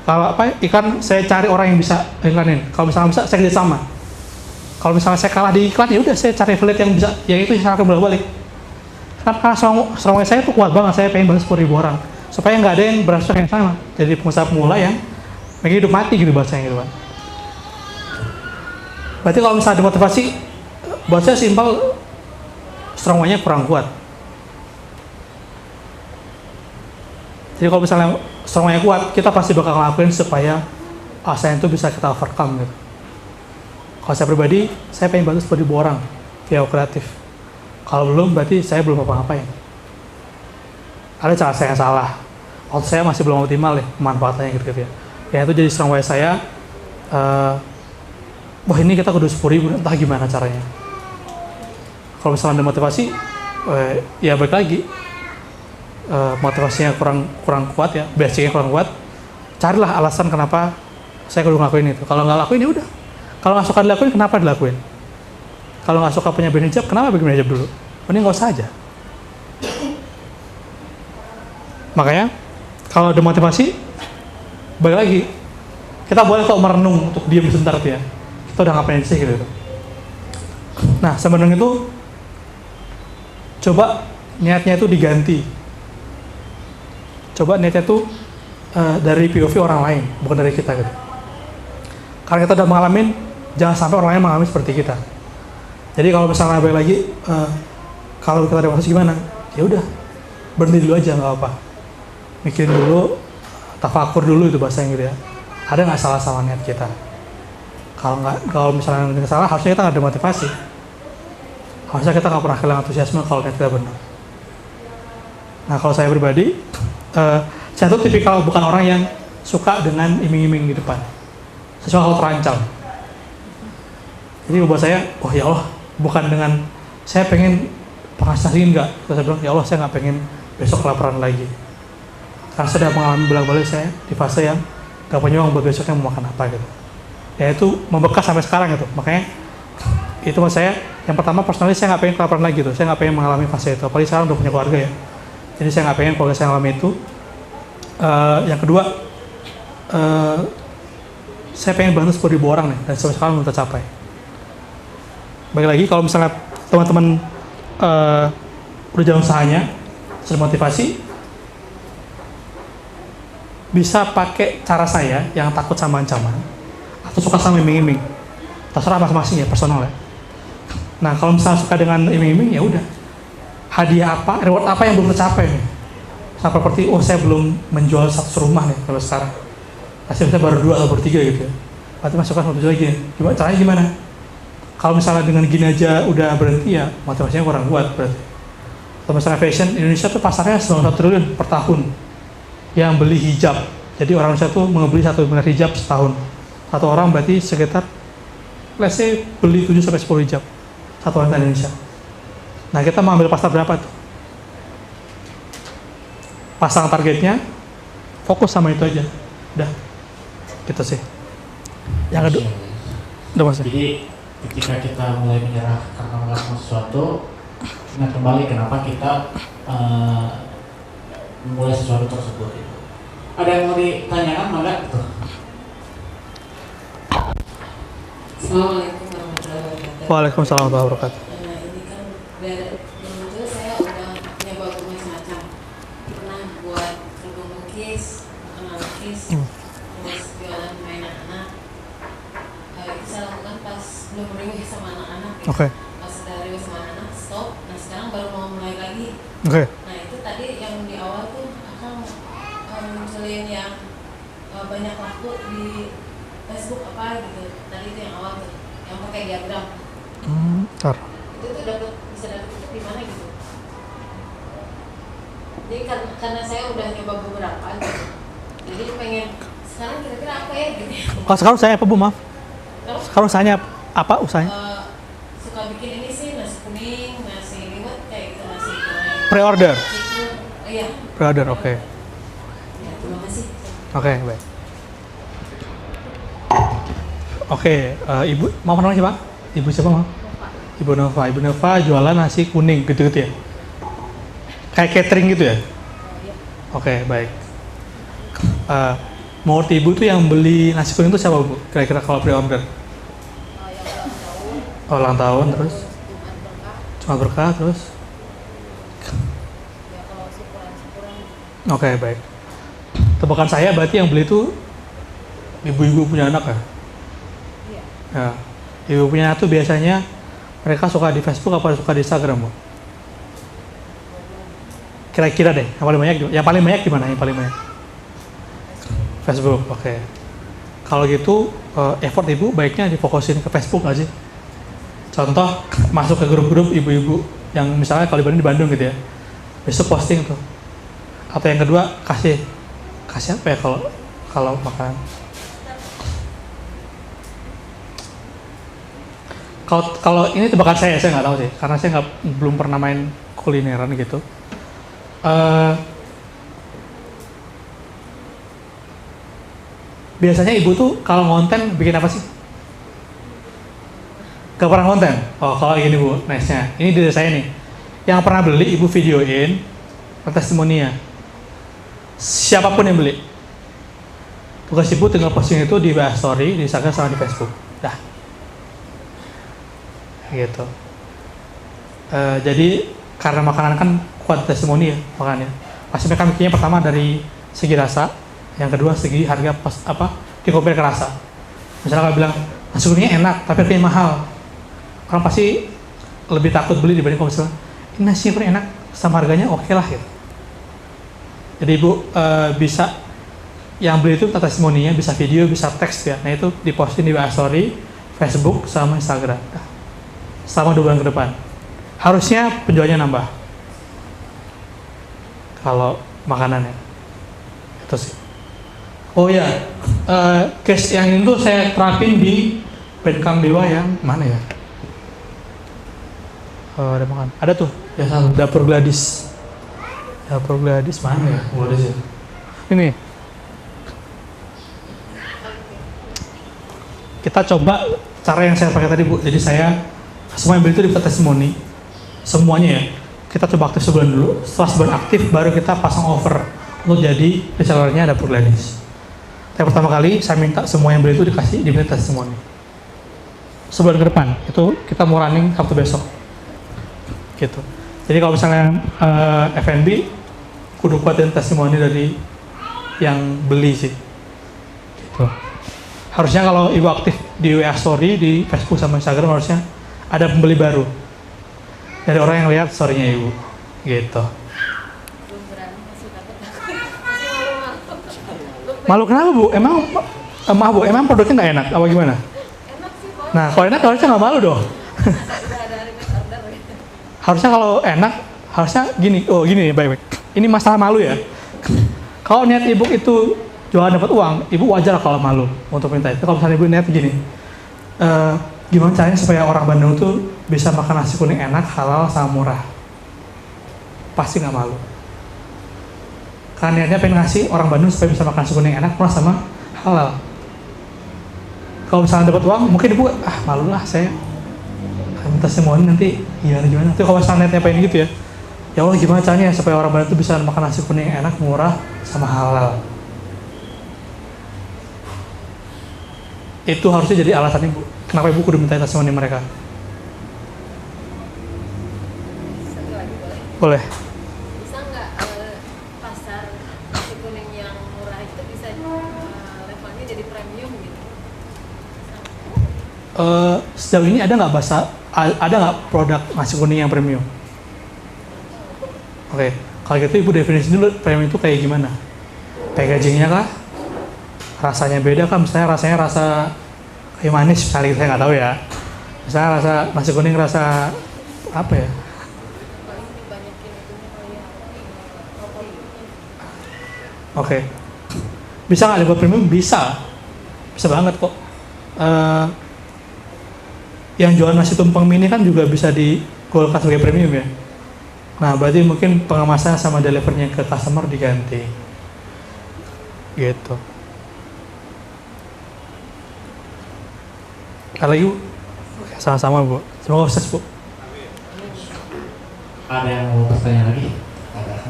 S1: Kalau iklan saya cari orang yang bisa iklanin. Kalau misalnya bisa saya kerja sama. Kalau misalnya saya kalah di iklan, ya udah saya cari affiliate yang bisa, yang itu saya akan bolak-balik. Karena strong way saya tuh kuat banget, saya pengen bantu 10.000 orang supaya nggak ada yang berasal yang sama. Jadi pengusaha pemula yang pengen hidup mati gitu bahasanya gitu kan. Berarti kalau misalnya ada motivasi, buat saya simpel, strong way-nya kurang kuat. Jadi kalau misalnya strong way-nya kuat, kita pasti bakal ngelakuin supaya ASN itu bisa kita overcome gitu. Kalau saya pribadi, saya pengen bantu 10.000 orang via kreatif. Kalau belum, berarti saya belum apa-ngapain. Ada cara saya yang salah. Waktu saya masih belum optimal ya, manfaatnya gitu ya. Ya itu jadi strong way saya, wah ini kita kudu 10.000, entah gimana caranya. Kalau misalnya ada motivasi, ya balik lagi. Motivasinya kurang kuat ya, basicnya kurang kuat, carilah alasan kenapa saya kudu ngelakuin itu. Kalau nggak lakuin ya udah. Kalau nggak suka dilakuin, kenapa dilakuin? Kalau nggak suka punya brand hijab, kenapa bikin brand hijab dulu? Ini nggak usah aja. Makanya kalau ada motivasi, balik lagi, kita boleh kok merenung untuk diam sebentar tuh ya. Kita udah ngapain sih gitu. Nah sebenarnya itu coba niatnya itu diganti. Coba niatnya itu dari POV orang lain, bukan dari kita gitu. Karena kita udah mengalami, jangan sampai orang lain mengalami seperti kita. Jadi kalau misalnya balik lagi, kalau kita ada masalah gimana? Ya udah, berhenti dulu aja, nggak apa. Mikirin dulu, tafakur dulu itu bahasa yang gitu ya. Ada nggak salah-salah niat kita? Kalau misalnya nggak salah, harusnya kita nggak ada motivasi. Harusnya kita nggak pernah kehilangan antusiasme kalau niat kita benar. Nah kalau saya pribadi, saya tuh tipikal bukan orang yang suka dengan iming-iming di depan. Saya suka kalau terancam. Jadi buat saya, oh ya Allah, bukan dengan saya pengen penghasilan segini enggak. Terus saya bilang, ya Allah saya nggak pengen besok kelaparan lagi. Karena saya sudah mengalami bolak-balik saya di fase yang nggak punya uang buat besoknya mau makan apa gitu. Ya itu membekas sampai sekarang gitu. Makanya itu menurut saya, yang pertama personally saya nggak pengen kelaparan lagi gitu. Saya nggak pengen mengalami fase itu. Apalagi sekarang udah punya keluarga ya. Jadi saya nggak pengen keluarga saya mengalami itu. Yang kedua, saya pengen bantu 10.000 orang nih, dan sampai sekarang belum tercapai. Balik lagi, kalau misalnya teman-teman udah jalan usahanya, sudah motivasi, bisa pakai cara saya yang takut sama ancaman, atau suka sama iming-iming. Terserah masing-masing ya, personal ya. Nah, kalau misalnya suka dengan iming-iming, ya udah. Hadiah apa, reward apa yang belum tercapai nih? Sama properti, oh saya belum menjual 100 rumah nih kalau sekarang. Hasilnya baru 2 atau baru 3 gitu ya. Berarti masukkan motivasi lagi ya. Caranya gimana? Kalau misalnya dengan gini aja udah berhenti ya, motivasinya kurang kuat berarti. Kalau misalnya fashion, Indonesia tuh pasarnya 91 triliun per tahun yang beli hijab. Jadi orang Indonesia tuh membeli 1 miliar hijab setahun. Satu orang berarti sekitar, let's say beli 7-10 hijab satu wanita Indonesia. Nah kita mau ambil pasar berapa tuh? Pasang targetnya, fokus sama itu aja. Udah, gitu sih. Yang kedua, udah mas.
S2: Jadi ketika kita mulai menyerah karena melakukan sesuatu, ingat kembali kenapa kita memulai sesuatu tersebut. Ada yang mau ditanyakan nggak gitu?
S3: Assalamualaikum warahmatullahi wabarakatuh.
S1: Waalaikumsalam warahmatullahi wabarakatuh.
S3: Ini kan dari dulu saya udah nyoba macam-macam. Pernah buat kerudung lukis, lukis, terus jualan mainan anak. Itu saya lakukan pas belum riweh sama anak-anak. Ya.
S1: Oke.
S3: Pas udah riweh sama anak, stop. Nah sekarang baru mau mulai lagi.
S1: Oke.
S3: Nah itu tadi yang di awal tuh akan munculin yang banyak laku di Facebook apa gitu. Tadi itu yang awal tuh, yang pakai diagram.
S1: Ntar.
S3: Itu tuh bisa dapet itu di mana gitu. Jadi karena saya udah nyoba beberapa gitu. Jadi pengen sekarang kira-kira apa ya gitu.
S1: Oh, sekarang usahanya apa Bu, maaf?
S3: Terus
S1: Sekarang usahanya apa usahanya?
S3: suka bikin ini sih nasi kuning, nasi liwet kayak gitu, nasi goreng.
S1: Pre-order.
S3: Iya.
S1: Pre-order, oke.
S3: Ya, terima kasih.
S1: Oke, baik. Oke, Ibu, mau namanya siapa? Ibu siapa mau? Ibu Nova. Ibu Nova jualan nasi kuning gitu-gitu ya? Kayak catering gitu ya? Oke, baik. Menurut Ibu tuh yang beli nasi kuning itu siapa Bu? Kira-kira kalau pre-order? Oh, ulang tahun terus? Cuma berkah terus? Oke, baik. Tebakan saya berarti yang beli itu ibu-ibu punya anak ya? Ya, ibu punya anak tuh biasanya mereka suka di Facebook apa suka di Instagram Bu? Kira-kira deh, yang paling banyak di mana? Yang paling banyak? Facebook, oke. Kalau gitu effort ibu baiknya difokusin ke Facebook nggak sih? Contoh masuk ke grup-grup ibu-ibu yang misalnya kalau di Bandung gitu ya, besok posting tuh. Atau yang kedua kasih apa ya kalau makan. Kalau ini tebakan saya nggak tahu sih, karena saya belum pernah main kulineran gitu. Biasanya ibu tuh kalau konten bikin apa sih? Gak pernah konten? Oh kalau gini bu, nice-nya. Ini dari saya nih. Yang pernah beli ibu videoin testimoninya. Siapapun yang beli. Tugas ibu tinggal posting itu di WA Story, di Instagram sama di Facebook. Dah. Gitu. Jadi karena makanan kan kuat testimoni ya makannya. Pasti mereka mikirnya pertama dari segi rasa, yang kedua segi harga dikompar ke rasa. Misalnya kalau bilang nasi kuningnya enak tapi harganya mahal, orang pasti lebih takut beli dibanding kalau misalnya ini nasi kuning enak sama harganya oke lah gitu. Jadi ibu bisa yang beli itu testimoninya bisa video bisa teks ya. Nah itu diposting di WA Story, Facebook sama Instagram. Selama 2 bulan ke depan harusnya penjualnya nambah kalau makanannya itu sih. Oh ya, case yang ini tuh saya terapin di Bandcamp Dewa yang mana ya? Ada makan, ada tuh ya, dapur Gladys mana ya? Ada sih ini. Kita coba cara yang saya pakai tadi bu. Jadi saya semua yang beli itu di testimoni semuanya ya. Kita coba aktif sebulan dulu. Setelah sebulan aktif baru kita pasang offer untuk jadi resellernya dapur Gladys. Tapi pertama kali saya minta semua yang beli itu dibeli testimoni. Sebulan ke depan itu kita mau running Sabtu besok. Gitu. Jadi kalau misalnya F&B kudu kuatin testimoni dari yang beli sih. Gitu. Harusnya kalau ibu aktif di WA Story, di Facebook sama Instagram harusnya ada pembeli baru dari orang yang lihat story-nya ibu. Gitu.
S3: Belum berani, masih takut. Masih malu-malu.
S1: Malu kenapa bu? Emang maaf bu, emang produknya nggak enak? Apa gimana?
S3: Enak sih kok.
S1: Nah kalau enak harusnya nggak malu dong.
S3: Udah ada request order gitu.
S1: Harusnya kalau enak, harusnya gini, baik-baik. Ini masalah malu ya. Kalau niat ibu itu jualan dapat uang, ibu wajar kalau malu untuk minta itu. Kalau misalnya ibu niat gini, gimana caranya supaya orang Bandung tuh bisa makan nasi kuning enak, halal, sama murah? Pasti nggak malu. Karena niatnya pengen ngasih orang Bandung supaya bisa makan nasi kuning enak, murah, sama halal. Kalau misalnya dapat uang, mungkin ibu, malu lah saya minta semua nanti gimana. Tapi kalau misalnya niatnya pengen gitu ya Allah gimana caranya supaya orang Bandung tuh bisa makan nasi kuning enak, murah, sama halal. Itu harusnya jadi alasan ibu. Kenapa ibu kudu minta testimoni mereka?
S3: Satu lagi boleh?
S1: Boleh.
S3: Bisa nggak pasar nasi kuning yang murah itu bisa levelnya jadi premium gitu?
S1: Sejauh ini ada nggak produk nasi kuning yang premium? Oke, kalau gitu ibu definisi dulu premium itu kayak gimana? Packagingnya kah? Rasanya beda kan? Misalnya rasanya rasa kayak manis kali, saya nggak tahu ya. Misalnya rasa nasi kuning rasa apa ya?
S3: Paling dibanyakin itunya kali ya.
S1: Oke. Bisa nggak dibuat premium? Bisa banget kok. Yang jual nasi tumpeng mini kan juga bisa digolkan sebagai premium ya. Nah berarti mungkin pengemasannya sama delivernya ke customer diganti. Gitu. Kalau ibu, sama-sama bu. Semoga sukses bu.
S2: Ada yang mau bertanya lagi?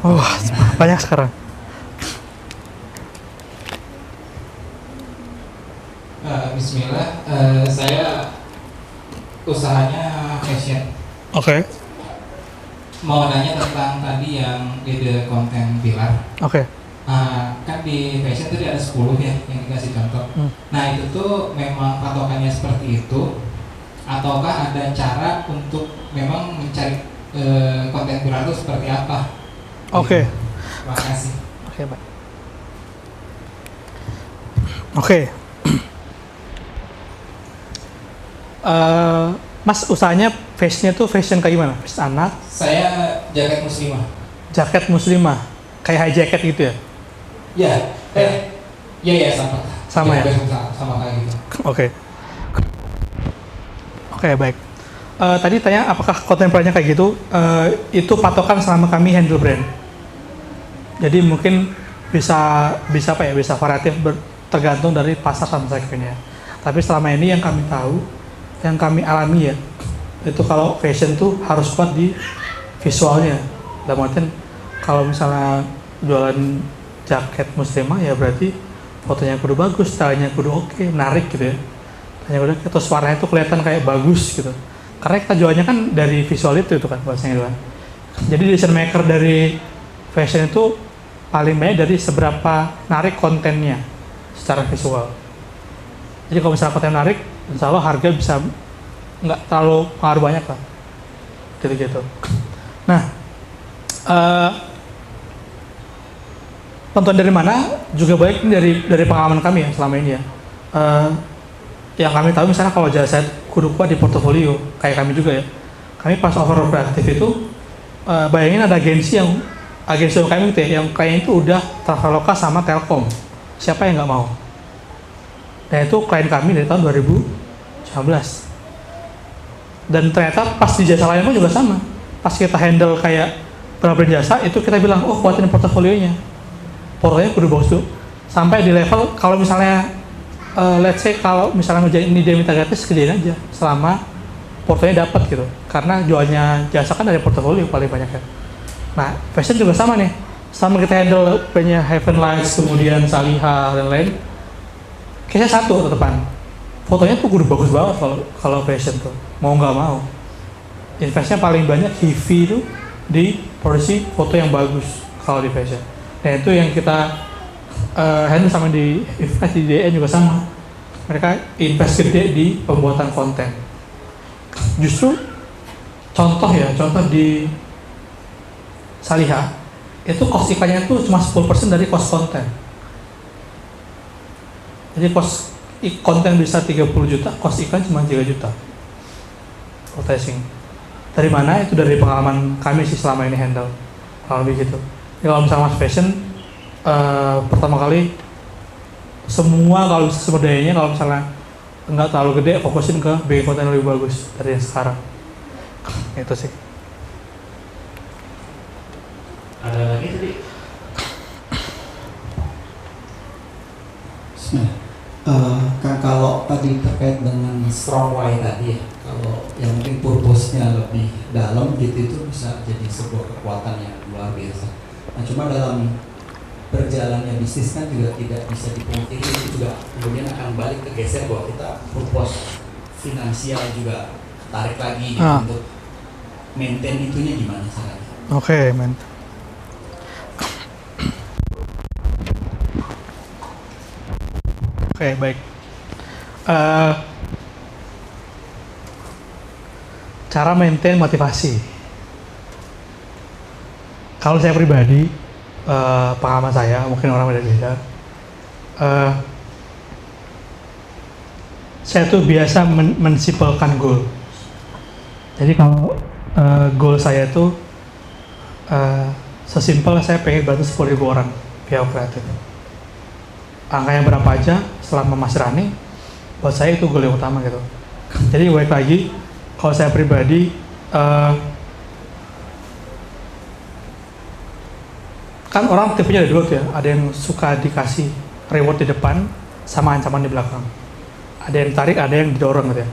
S1: Wah, banyak sekarang.
S4: Bismillah, saya usahanya fashion.
S1: Oke.
S4: Mau nanya tentang tadi yang ide konten pilar.
S1: Oke.
S4: Kan di fashion tadi ada 10 ya yang dikasih contoh. Nah itu tuh memang patokannya seperti itu, ataukah ada cara untuk memang mencari konten pilar itu seperti apa?
S1: Oke.
S4: Terima kasih.
S1: Oke, baik. Oke. Mas usahanya fashionnya tuh fashion kayak gimana? Fashion anak,
S4: Saya jaket muslimah.
S1: jaket muslimah, kayak high jacket gitu ya?
S4: Ya, ya sama.
S1: Sama ya?
S4: Sama kayak gitu.
S1: Oke. Oke, baik. Tadi tanya apakah kontemporer kayak gitu? Itu patokan selama kami handle brand. Jadi mungkin bisa apa ya? Bisa variatif tergantung dari pasar sama segmennya. Tapi selama ini yang kami tahu, yang kami alami ya, itu kalau fashion tuh harus kuat di visualnya. Dalam artian kalau misalnya jualan jaket muslimah ya berarti fotonya kudu bagus, stylenya kudu oke, menarik gitu ya. Stylenya kudu oke, terus warnanya tuh kelihatan kayak bagus gitu. Karena kita jualnya kan dari visual itu kan bahasanya itu kan. Jadi design maker dari fashion itu paling banyak dari seberapa narik kontennya secara visual. Jadi kalau misalnya konten menarik, insya Allah harga bisa nggak terlalu pengaruh banyak lah. Gitu-gitu. Nah, tonton dari mana juga baik dari pengalaman kami ya selama ini ya. Yang kami tahu misalnya kalau jasa kudu kuat di portofolio kayak kami juga ya. Kami pas over kreatif itu bayangin ada agensi yang kami gitu ya, yang klien itu udah Traveloka sama Telkom. Siapa yang nggak mau? Dan itu klien kami dari tahun 2019. Dan ternyata pas di jasa lain pun juga sama. Pas kita handle kayak brand jasa itu kita bilang, oh kuatin portofolionya. Portofolionya kudu bagus tuh. Sampai di level kalau misalnya let's say kalau misalnya ngerjain ini dia minta gratis, kerjain aja selama portofolionya dapat gitu. Karena jualnya jasa kan dari portofolio paling banyak ya. Nah, fashion juga sama nih. Sama kita handle punya Heaven Lights, kemudian Salihah dan lain. Kayaknya satu tetepan. Fotonya tuh kudu bagus banget kalau fashion tuh. Mau nggak mau. Investnya paling banyak heavy itu di produksi foto yang bagus kalau di fashion. Dan itu yang kita handle sama di invest di DN juga sama. Mereka invest gede di pembuatan konten. Justru contoh di Salihah itu cost iklannya tuh cuma 10% dari cost konten. Jadi cost konten bisa 30 juta, cost iklan cuma 3 juta. Advertising. Dari mana? Itu dari pengalaman kami sih selama ini handle. Kalau begitu. Ya, kalau misalnya mas fashion, pertama kali semua kalau sumber dayanya kalau misalnya nggak terlalu gede, fokusin ke bikin konten lebih bagus dari yang sekarang. Itu sih.
S2: Ada lagi tadi?
S5: Kan kalau tadi terkait dengan strong why tadi ya, kalau yang mungkin purpose-nya lebih dalam gitu itu bisa jadi sebuah kekuatan yang luar biasa. Nah cuma dalam berjalannya bisnis kan juga tidak bisa dipungkiri, itu juga kemudian akan balik ke geser bahwa kita purpose finansial juga tarik lagi gitu, untuk maintain itunya gimana caranya?
S1: Oke, man. Oke, baik. Cara maintain motivasi. Kalau saya pribadi, pengalaman saya, mungkin orang beda-beda. Saya tuh biasa mensimpelkan goal. Jadi kalau goal saya tuh sesimpel saya pengen bantu 10.000 orang via kreatif. Angkanya berapa aja selama masih running, buat saya itu goal yang utama gitu. Jadi balik lagi, kalau saya pribadi kan orang tipenya ada dua tuh ya, ada yang suka dikasih reward di depan sama ancaman di belakang, ada yang tarik, ada yang didorong gitu ya.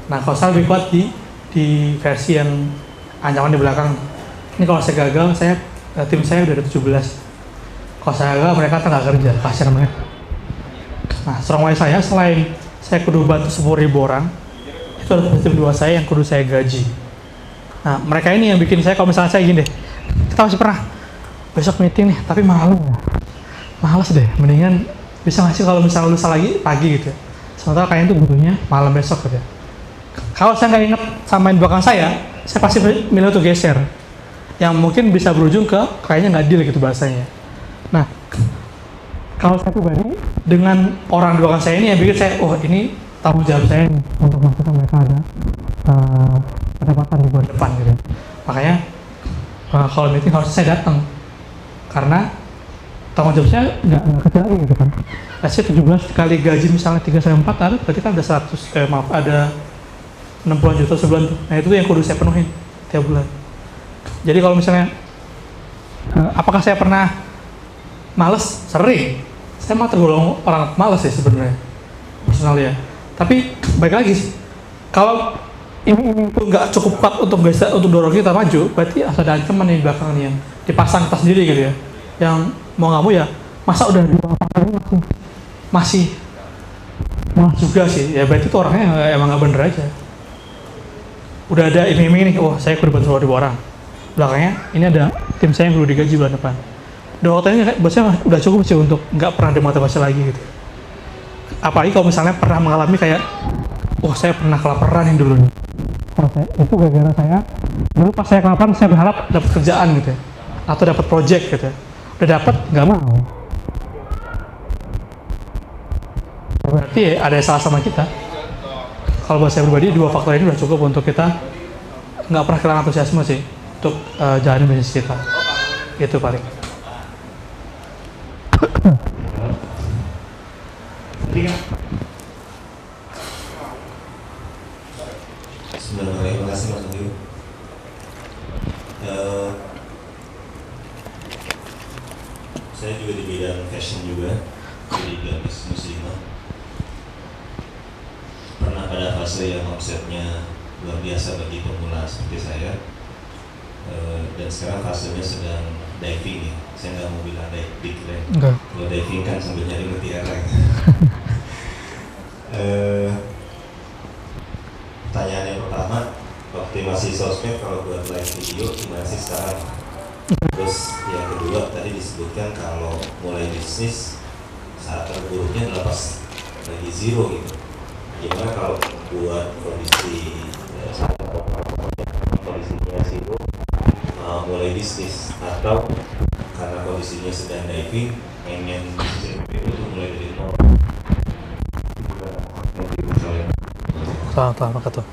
S1: Nah kalau saya lebih kuat di versi yang ancaman di belakang. Ini kalau saya gagal, tim saya udah ada 17. Kalau saya gagal, mereka tak nggak kerja, kasihan mereka. Nah, strong why saya selain saya kudu bantu 10.000 orang, itu ada tim dua saya yang kudu saya gaji. Nah, mereka ini yang bikin saya, kalau misalnya saya gini deh, kita masih pernah besok meeting nih, tapi malam ya, males deh, mendingan bisa ngasih kalau misalnya lusa lagi pagi gitu ya. Sementara kalian tuh butuhnya malam besok gitu ya. Kalau saya nggak inget sama yang belakang saya pasti milih tuh geser, yang mungkin bisa berujung ke kayaknya nggak deal gitu bahasanya. Nah, kalau saya pribadi dengan orang di belakang saya ini yang bikin saya, oh ini tanggung jawab saya nih untuk memastikan mereka ada kalau meeting harusnya saya datang karena tanggung jawab saya nggak kecil lagi gitu kan. Saya 17 kali gaji misalnya 3/4 ada, berarti kan ada ada 60 juta sebulan tuh. Nah itu tuh yang kudu saya penuhin tiap bulan. Jadi kalau misalnya apakah saya pernah males? Sering. Saya mah tergolong orang males sih sebenarnya, personal ya. Tapi baik lagi sih, kalau ini tuh nggak cukup kuat untuk dorong kita maju, berarti ada ancaman di belakang nih yang dipasang tas sendiri gitu ya. Yang mau nggak mau ya, masa udah 2 faktor ini masih malah juga sih. Ya berarti tuh orangnya emang nggak bener aja. Udah ada iming-iming nih, wah saya kudu bantu 2 orang. Belakangnya ini ada tim saya yang perlu digaji bulan depan. Udah waktu ini buat saya udah cukup sih untuk nggak pernah demotivasi lagi gitu. Apalagi kalau misalnya pernah mengalami kayak, wah saya pernah kelaparan yang dulu nih. Oh, itu gara-gara saya dulu pas saya kelaparan saya berharap dapat kerjaan gitu ya, atau dapat project gitu ya. Udah dapat nggak mau. Berarti ada yang salah sama kita. Kalau buat saya pribadi 2 faktor ini udah cukup untuk kita nggak pernah kehilangan antusiasme sih untuk jalanin bisnis kita. Itu paling.
S6: Sebenarnya terima kasih Mas Wahyu. Saya juga di bidang fashion juga, di Gamis Muslimah. Pernah pada fase yang omsetnya luar biasa bagi pemula seperti saya, dan sekarang fasenya sedang diving ya. Saya nggak mau bilang diving keren. Kalau diving kan sambil nyari mutiara. Pertanyaan yang pertama, waktu masih sosmed kalau buat live video gimana sih sekarang? Terus yang kedua tadi disebutkan kalau mulai bisnis saat terburuknya adalah pas lagi zero gitu. Gimana kalau buat kondisinya zero mulai bisnis, atau karena kondisinya sedang diving pengen bisnis itu mulai dari nol?
S1: Salah tuh.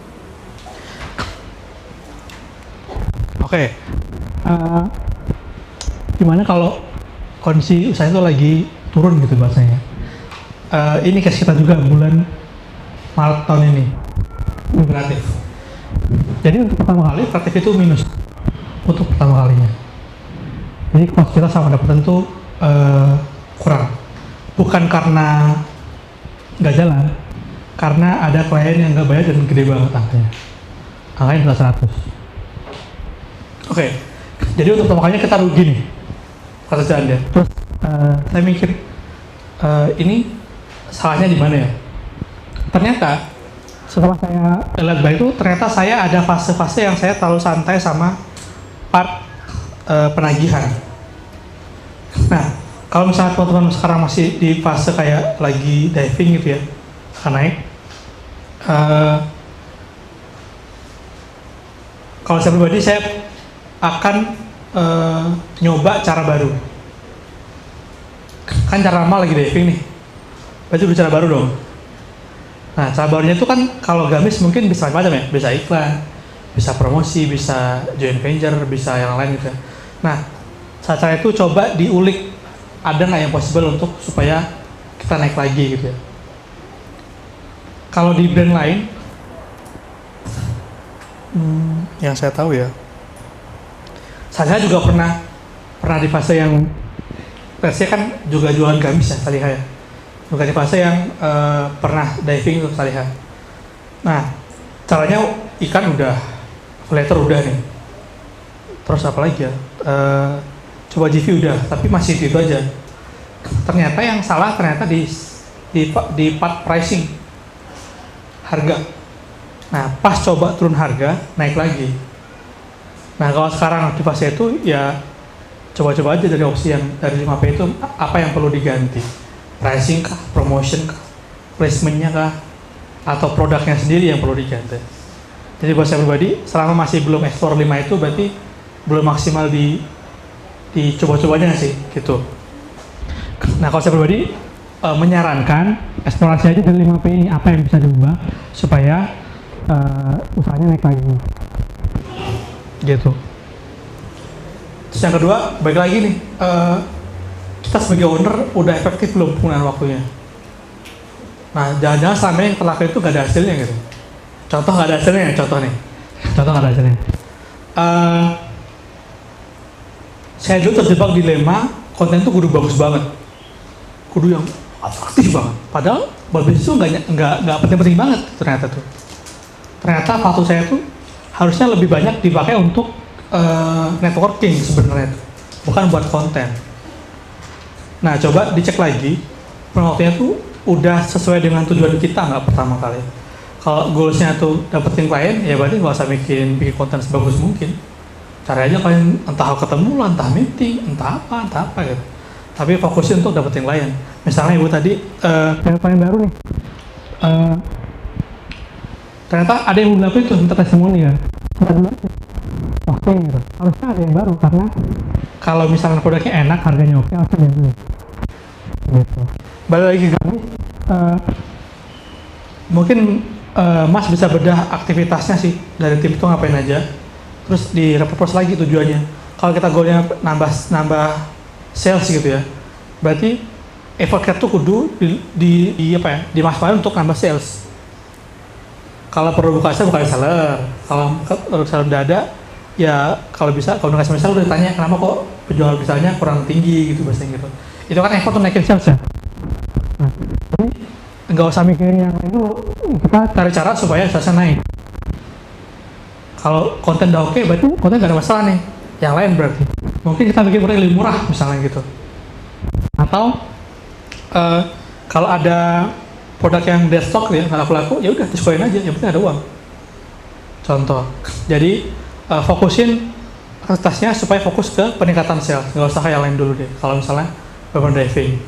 S1: Oke. Gimana kalau kondisi usaha itu lagi turun gitu bahasanya? Ini case kita juga bulan Maret tahun ini. Kreatif. Jadi untuk pertama kali kreatif itu minus. Untuk pertama kalinya. Jadi cost kita sama pendapatan itu kurang. Bukan karena nggak jalan, karena ada klien yang nggak bayar dan gede banget angkanya. Angkanya bisa 100. Oke, jadi untuk pertama kalinya kita rugi nih kata jalan dia. Terus saya mikir ini salahnya di mana ya? Ternyata setelah saya lihat baik itu ternyata saya ada fase-fase yang saya terlalu santai sama part penagihan. Nah, kalau misalnya teman-teman sekarang masih di fase kayak lagi diving gitu ya, akan naik. Kalau saya pribadi saya akan nyoba cara baru. Kan cara lama lagi diving nih, berarti udah cara baru dong. Nah cara barunya itu kan kalau Gamis mungkin bisa macam ya, bisa iklan, bisa promosi, bisa joint venture, bisa yang lain gitu. Nah cara itu coba diulik, ada nggak yang possible untuk supaya kita naik lagi gitu ya. Kalau di brand lain, yang saya tahu ya, saya juga pernah di fase yang, saya kan juga jualan gamis ya, Salihah ya, bukan di fase yang pernah diving untuk Salihah. Nah, caranya ikan udah, flatter udah nih, terus apa lagi ya, coba GV udah, tapi masih itu aja. Ternyata yang salah di part pricing, harga. Nah, pas coba turun harga, naik lagi. Nah, kalau sekarang di fase itu ya coba-coba aja dari opsi yang dari 5P itu apa yang perlu diganti. Pricing kah, promotion kah, placementnya kah, atau produknya sendiri yang perlu diganti. Jadi buat saya pribadi, selama masih belum explore 5 itu berarti belum maksimal di coba-cobanya sih, gitu. Nah, kalau saya pribadi menyarankan eksplorasi aja dari 5P ini, apa yang bisa diubah supaya usahanya naik lagi, gitu. Terus yang kedua, balik lagi nih, kita sebagai owner udah efektif belum penggunaan waktunya. Nah, jangan-jangan selama ini yang terlaku itu gak ada hasilnya gitu. Contoh gak ada hasilnya, contoh nih. Contoh gak ada hasilnya. Saya dulu terjebak dilema, konten itu kudu bagus banget. Kudu yang atraktif banget. Padahal bisnis itu nggak penting-penting banget ternyata tuh. Ternyata waktu saya tuh harusnya lebih banyak dipakai untuk networking sebenarnya, bukan buat konten. Nah, coba dicek lagi, waktunya tuh udah sesuai dengan tujuan kita nggak pertama kali. Kalau goalsnya tuh dapetin klien, ya berarti nggak usah bikin konten sebagus mungkin. Cari aja kalian entah ketemu lah, entah meeting, entah apa gitu. Tapi fokusin untuk dapetin klien. Misalnya ibu tadi klien baru nih, ternyata ada yang belum dapet itu minta testimoni ya. Oke gitu. Harusnya ada yang baru karena kalau misalnya produknya enak, harganya oke, harusnya ada yang beli. Gitu. Balik lagi kami, mungkin Mas bisa bedah aktivitasnya sih dari tim itu ngapain aja. Terus di-repurpose lagi tujuannya. Kalau kita goalnya nambah sales gitu ya, berarti effort kita tuh kudu dimanfaatkan untuk nambah sales. Kalau perlu buka seller, kalau seller udah ada, ya kalau bisa komunikasi misal udah ditanya kenapa kok penjual misalnya kurang tinggi gitu bahasanya gitu. Itu kan effort untuk naikin sales ya. Nah, jadi nggak usah mikirin yang itu, kita cari cara supaya salesnya naik. Kalau konten udah oke, berarti konten gak ada masalah nih. Yang lain berarti mungkin kita bikin produk lebih murah misalnya gitu. Atau kalau ada produk yang dead stock ya nggak laku, ya udah diskon aja, yang penting ada uang. Contoh. Jadi fokusin aktivitasnya supaya fokus ke peningkatan sales, nggak usah kayak lain dulu deh. Kalau misalnya beban driving.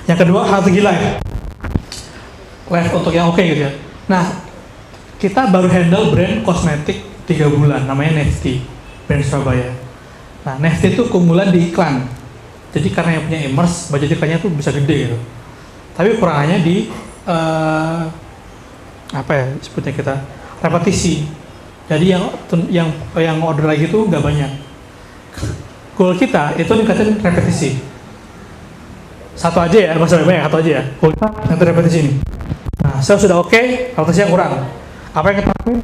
S1: Yang kedua, strategi live untuk yang oke gitu ya. Nah, kita baru handle brand kosmetik 3 bulan, namanya Nefty, brand Surabaya. Nah, Nefty itu keunggulan di iklan. Jadi karena yang punya e-commerce, budget iklannya tuh bisa gede gitu. Tapi kurangannya di sebutnya kita repetisi. Jadi yang order lagi tuh nggak banyak. Goal kita itu ningkatin repetisi. Satu aja ya, nggak usah banyak, satu aja ya. Goal kita yang repetisi ini. Nah, sales sudah oke, repetisinya kurang. Apa yang kita lakuin?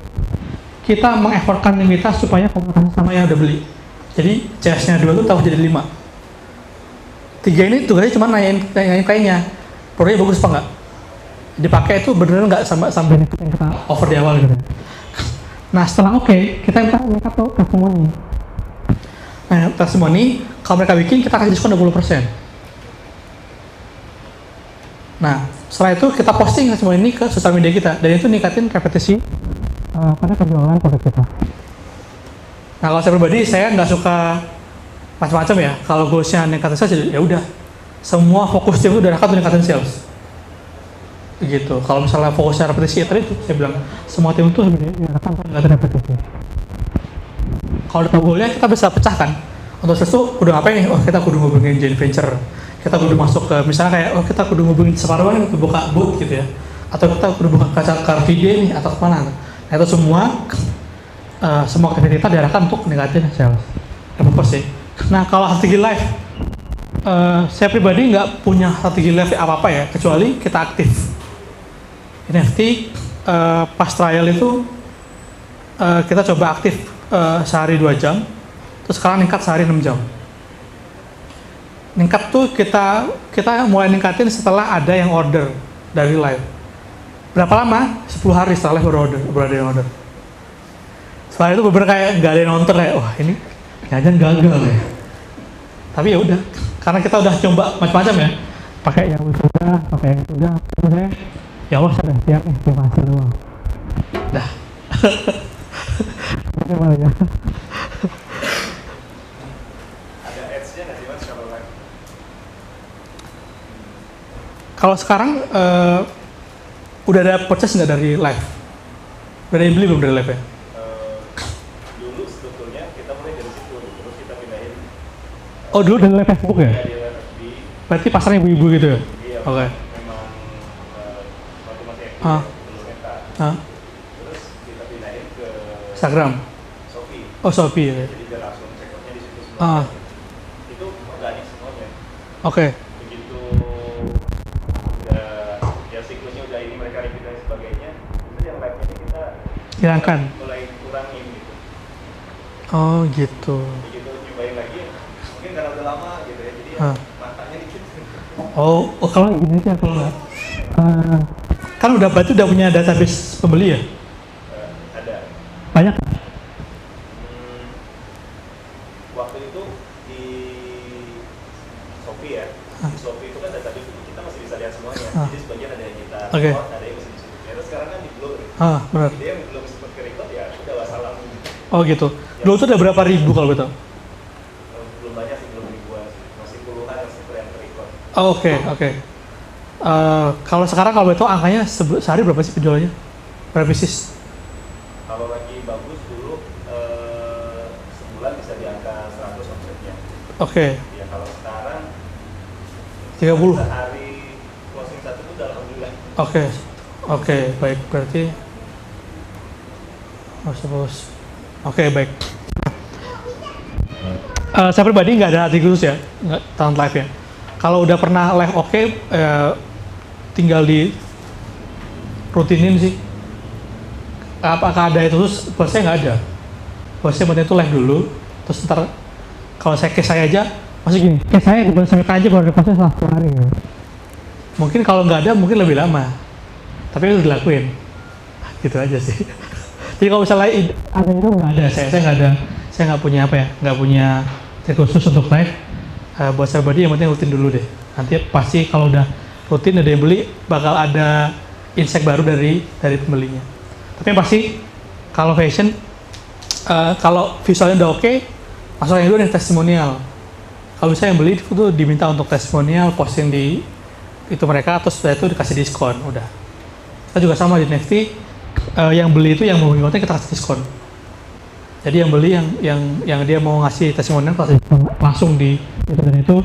S1: Kita mengeffortkan tim kita supaya komunikasi sama yang udah beli. Jadi CS-nya 2 tuh tambah jadi 5. 3 ini tugasnya cuma nanyain kayaknya produknya bagus apa enggak. Dipakai itu beneran nggak sampai yang kita offer di awal gitu. Nah, setelah oke, kita minta mereka tuh testimoni. Nah, testimoni kalau mereka bikin kita kasih diskon 20%. Nah, setelah itu kita posting testimoni ini ke sosial media kita dan itu ningkatin repetisi pada penjualan produk kita. Nah, kalau saya pribadi, saya nggak suka macam-macam ya. Kalau goalsnya ningkatin sales, ya udah. Semua fokus tim itu udah ningkatin sales. Gitu. Kalau misalnya fokusnya repetisi, tadi itu saya bilang semua tim itu sebenarnya ningkatin repetisi. Kalau udah tahu goalnya, kita bisa pecahkan. Untuk sales itu udah ngapain nih? Oh, kita kudu ngubungin joint venture. Kita kudu masuk ke misalnya kayak kita kudu ngubungin separuhan untuk buka booth gitu ya. Atau kita kudu buka kaca car video nih atau kemana. Nah, itu semua aktivitas kita diarahkan untuk meningkatin sales. Repurpose sih. Nah, kalau strategi live, saya pribadi nggak punya strategi live apa-apa ya, kecuali kita aktif. NFT pas trial itu kita coba aktif sehari 2 jam, terus sekarang ningkat sehari 6 jam. Ningkat tuh kita mulai ningkatin setelah ada yang order dari live. Berapa lama? 10 hari setelah live baru ada yang order. Setelah itu beberapa kayak nggak ada yang nonton kayak, wah ini jangan gagal ya. Tapi ya udah, karena kita udah coba macam-macam ya. Pakai yang sudah, pakai yang sudah. Terus ya Allah saya udah siap nih, terima kasih doang. Dah. Gimana ya?
S2: Ada ads-nya nggak sih Mas kalau live?
S1: Kalau sekarang udah ada purchase nggak dari live? Udah ada yang beli belum dari live ya?
S2: Dulu sebetulnya kita mulai dari situ, terus kita pindahin.
S1: Oh dulu dari live Facebook ya?
S2: Di FB.
S1: Berarti pasarnya ibu-ibu gitu ya?
S2: Iya.
S1: Oke.
S2: Memang waktu masih FB
S1: Ah.
S2: belum Meta. Terus kita pindahin ke
S1: Instagram?
S2: Shopee.
S1: Oh Shopee ya?
S2: Jadi dia langsung check out-nya di situ semua.
S1: Oke.
S7: Begitu udah ya siklusnya udah ini mereka review dan sebagainya, itu yang live-nya kita
S1: Hilangkan.
S7: mulai kurangin gitu.
S1: Oh gitu.
S7: Begitu nyobain lagi, mungkin karena udah lama gitu ya, jadi
S1: Ah.
S7: matanya dikit.
S1: Oh kalau gini aja kalau nggak. Kan udah berarti udah punya database pembeli ya?
S7: Ada.
S1: Banyak.
S7: Waktu itu di Shopee ya, di Shopee itu kan database itu kita masih bisa lihat semuanya. Jadi sebagian ada yang kita
S1: Oke.
S7: record, ada yang masih disebut. Terus sekarang kan di blur.
S1: Benar.
S7: Dia yang belum sempat ke record ya udah wassalam.
S1: Oh gitu. Dulu tuh udah berapa ribu kalau gitu?
S7: Belum banyak sih, belum ribuan sih. Masih puluhan yang ke record.
S1: Oh, oke. Kalau sekarang kalau itu angkanya sehari berapa sih penjualannya? Berapa pieces?
S7: Kalau lagi bagus dulu sebulan bisa di angka 100 omsetnya.
S1: Oke.
S7: Ya kalau sekarang
S1: 30.
S7: sehari closing satu itu udah alhamdulillah.
S1: Oke, baik berarti. Oke, baik. Saya pribadi nggak ada hati khusus ya, nggak talent live ya. Kalau udah pernah live tinggal di rutinin sih. Apakah ada itu terus? Buat saya nggak ada. Buat saya penting itu live dulu, terus ntar kalau saya case saya aja, masih gini. Case saya bukan saya aja kalau ada proses satu hari. Ya. Mungkin kalau nggak ada mungkin lebih lama, tapi itu dilakuin. Gitu aja sih. Jadi kalau misalnya ada itu nggak ada, saya nggak punya apa ya, nggak punya trik khusus untuk live. Buat saya pribadi yang penting rutin dulu deh. Nanti pasti kalau udah rutin ada yang beli, bakal ada insight baru dari pembelinya. Tapi yang pasti kalau fashion, kalau visualnya udah oke, masuk yang dulu nih testimonial. Kalau misalnya yang beli itu diminta untuk testimonial, posting di itu mereka, terus setelah itu dikasih diskon, udah. Kita juga sama di NFT, yang beli itu yang mau konten kita kasih diskon. Jadi yang beli yang dia mau ngasih testimonial kasih diskon langsung di itu dan itu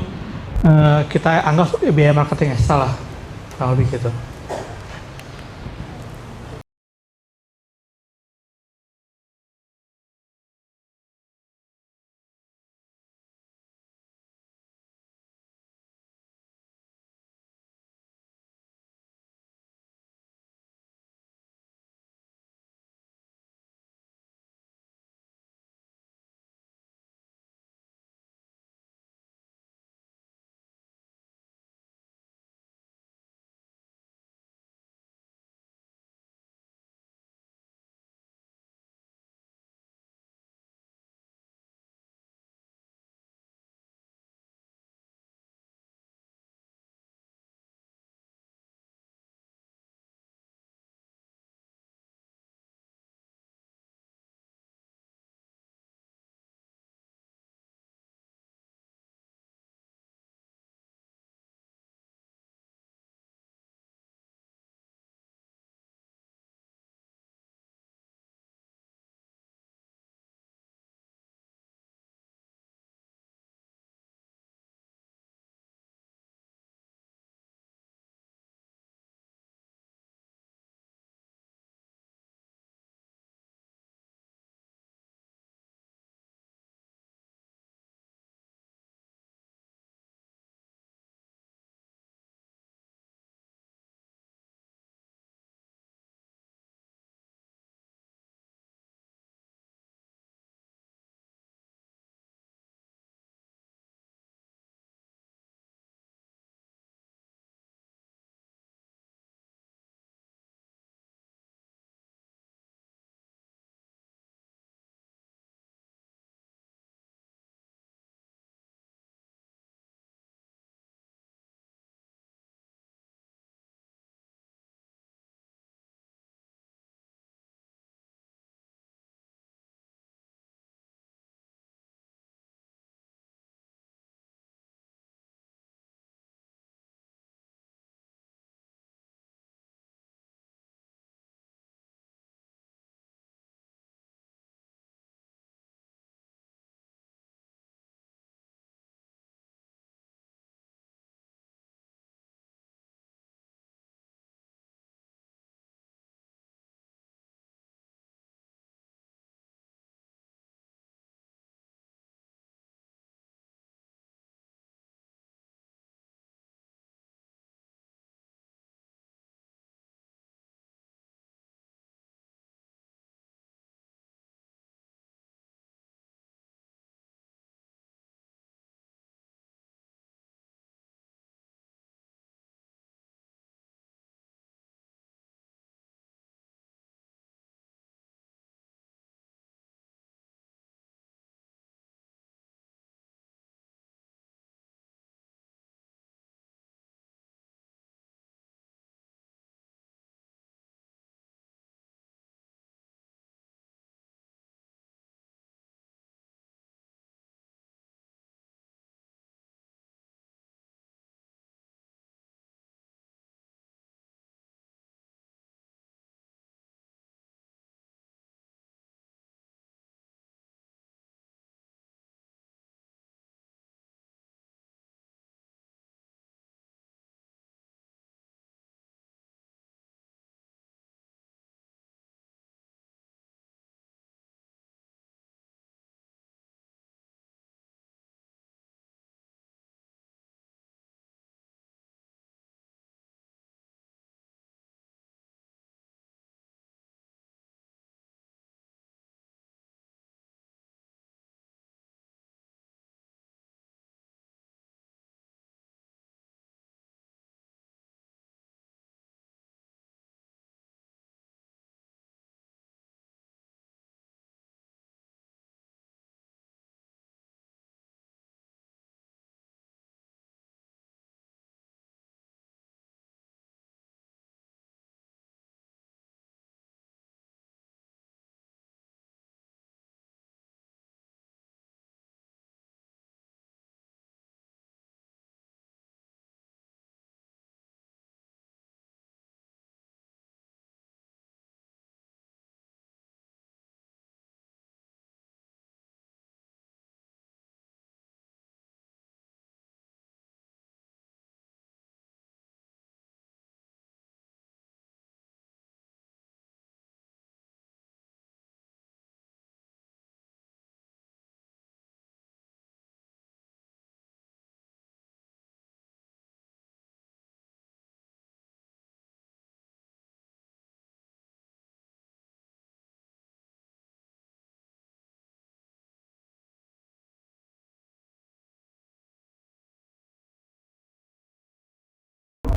S1: kita anggap biaya marketing ekstra lah, kalau lebih gitu.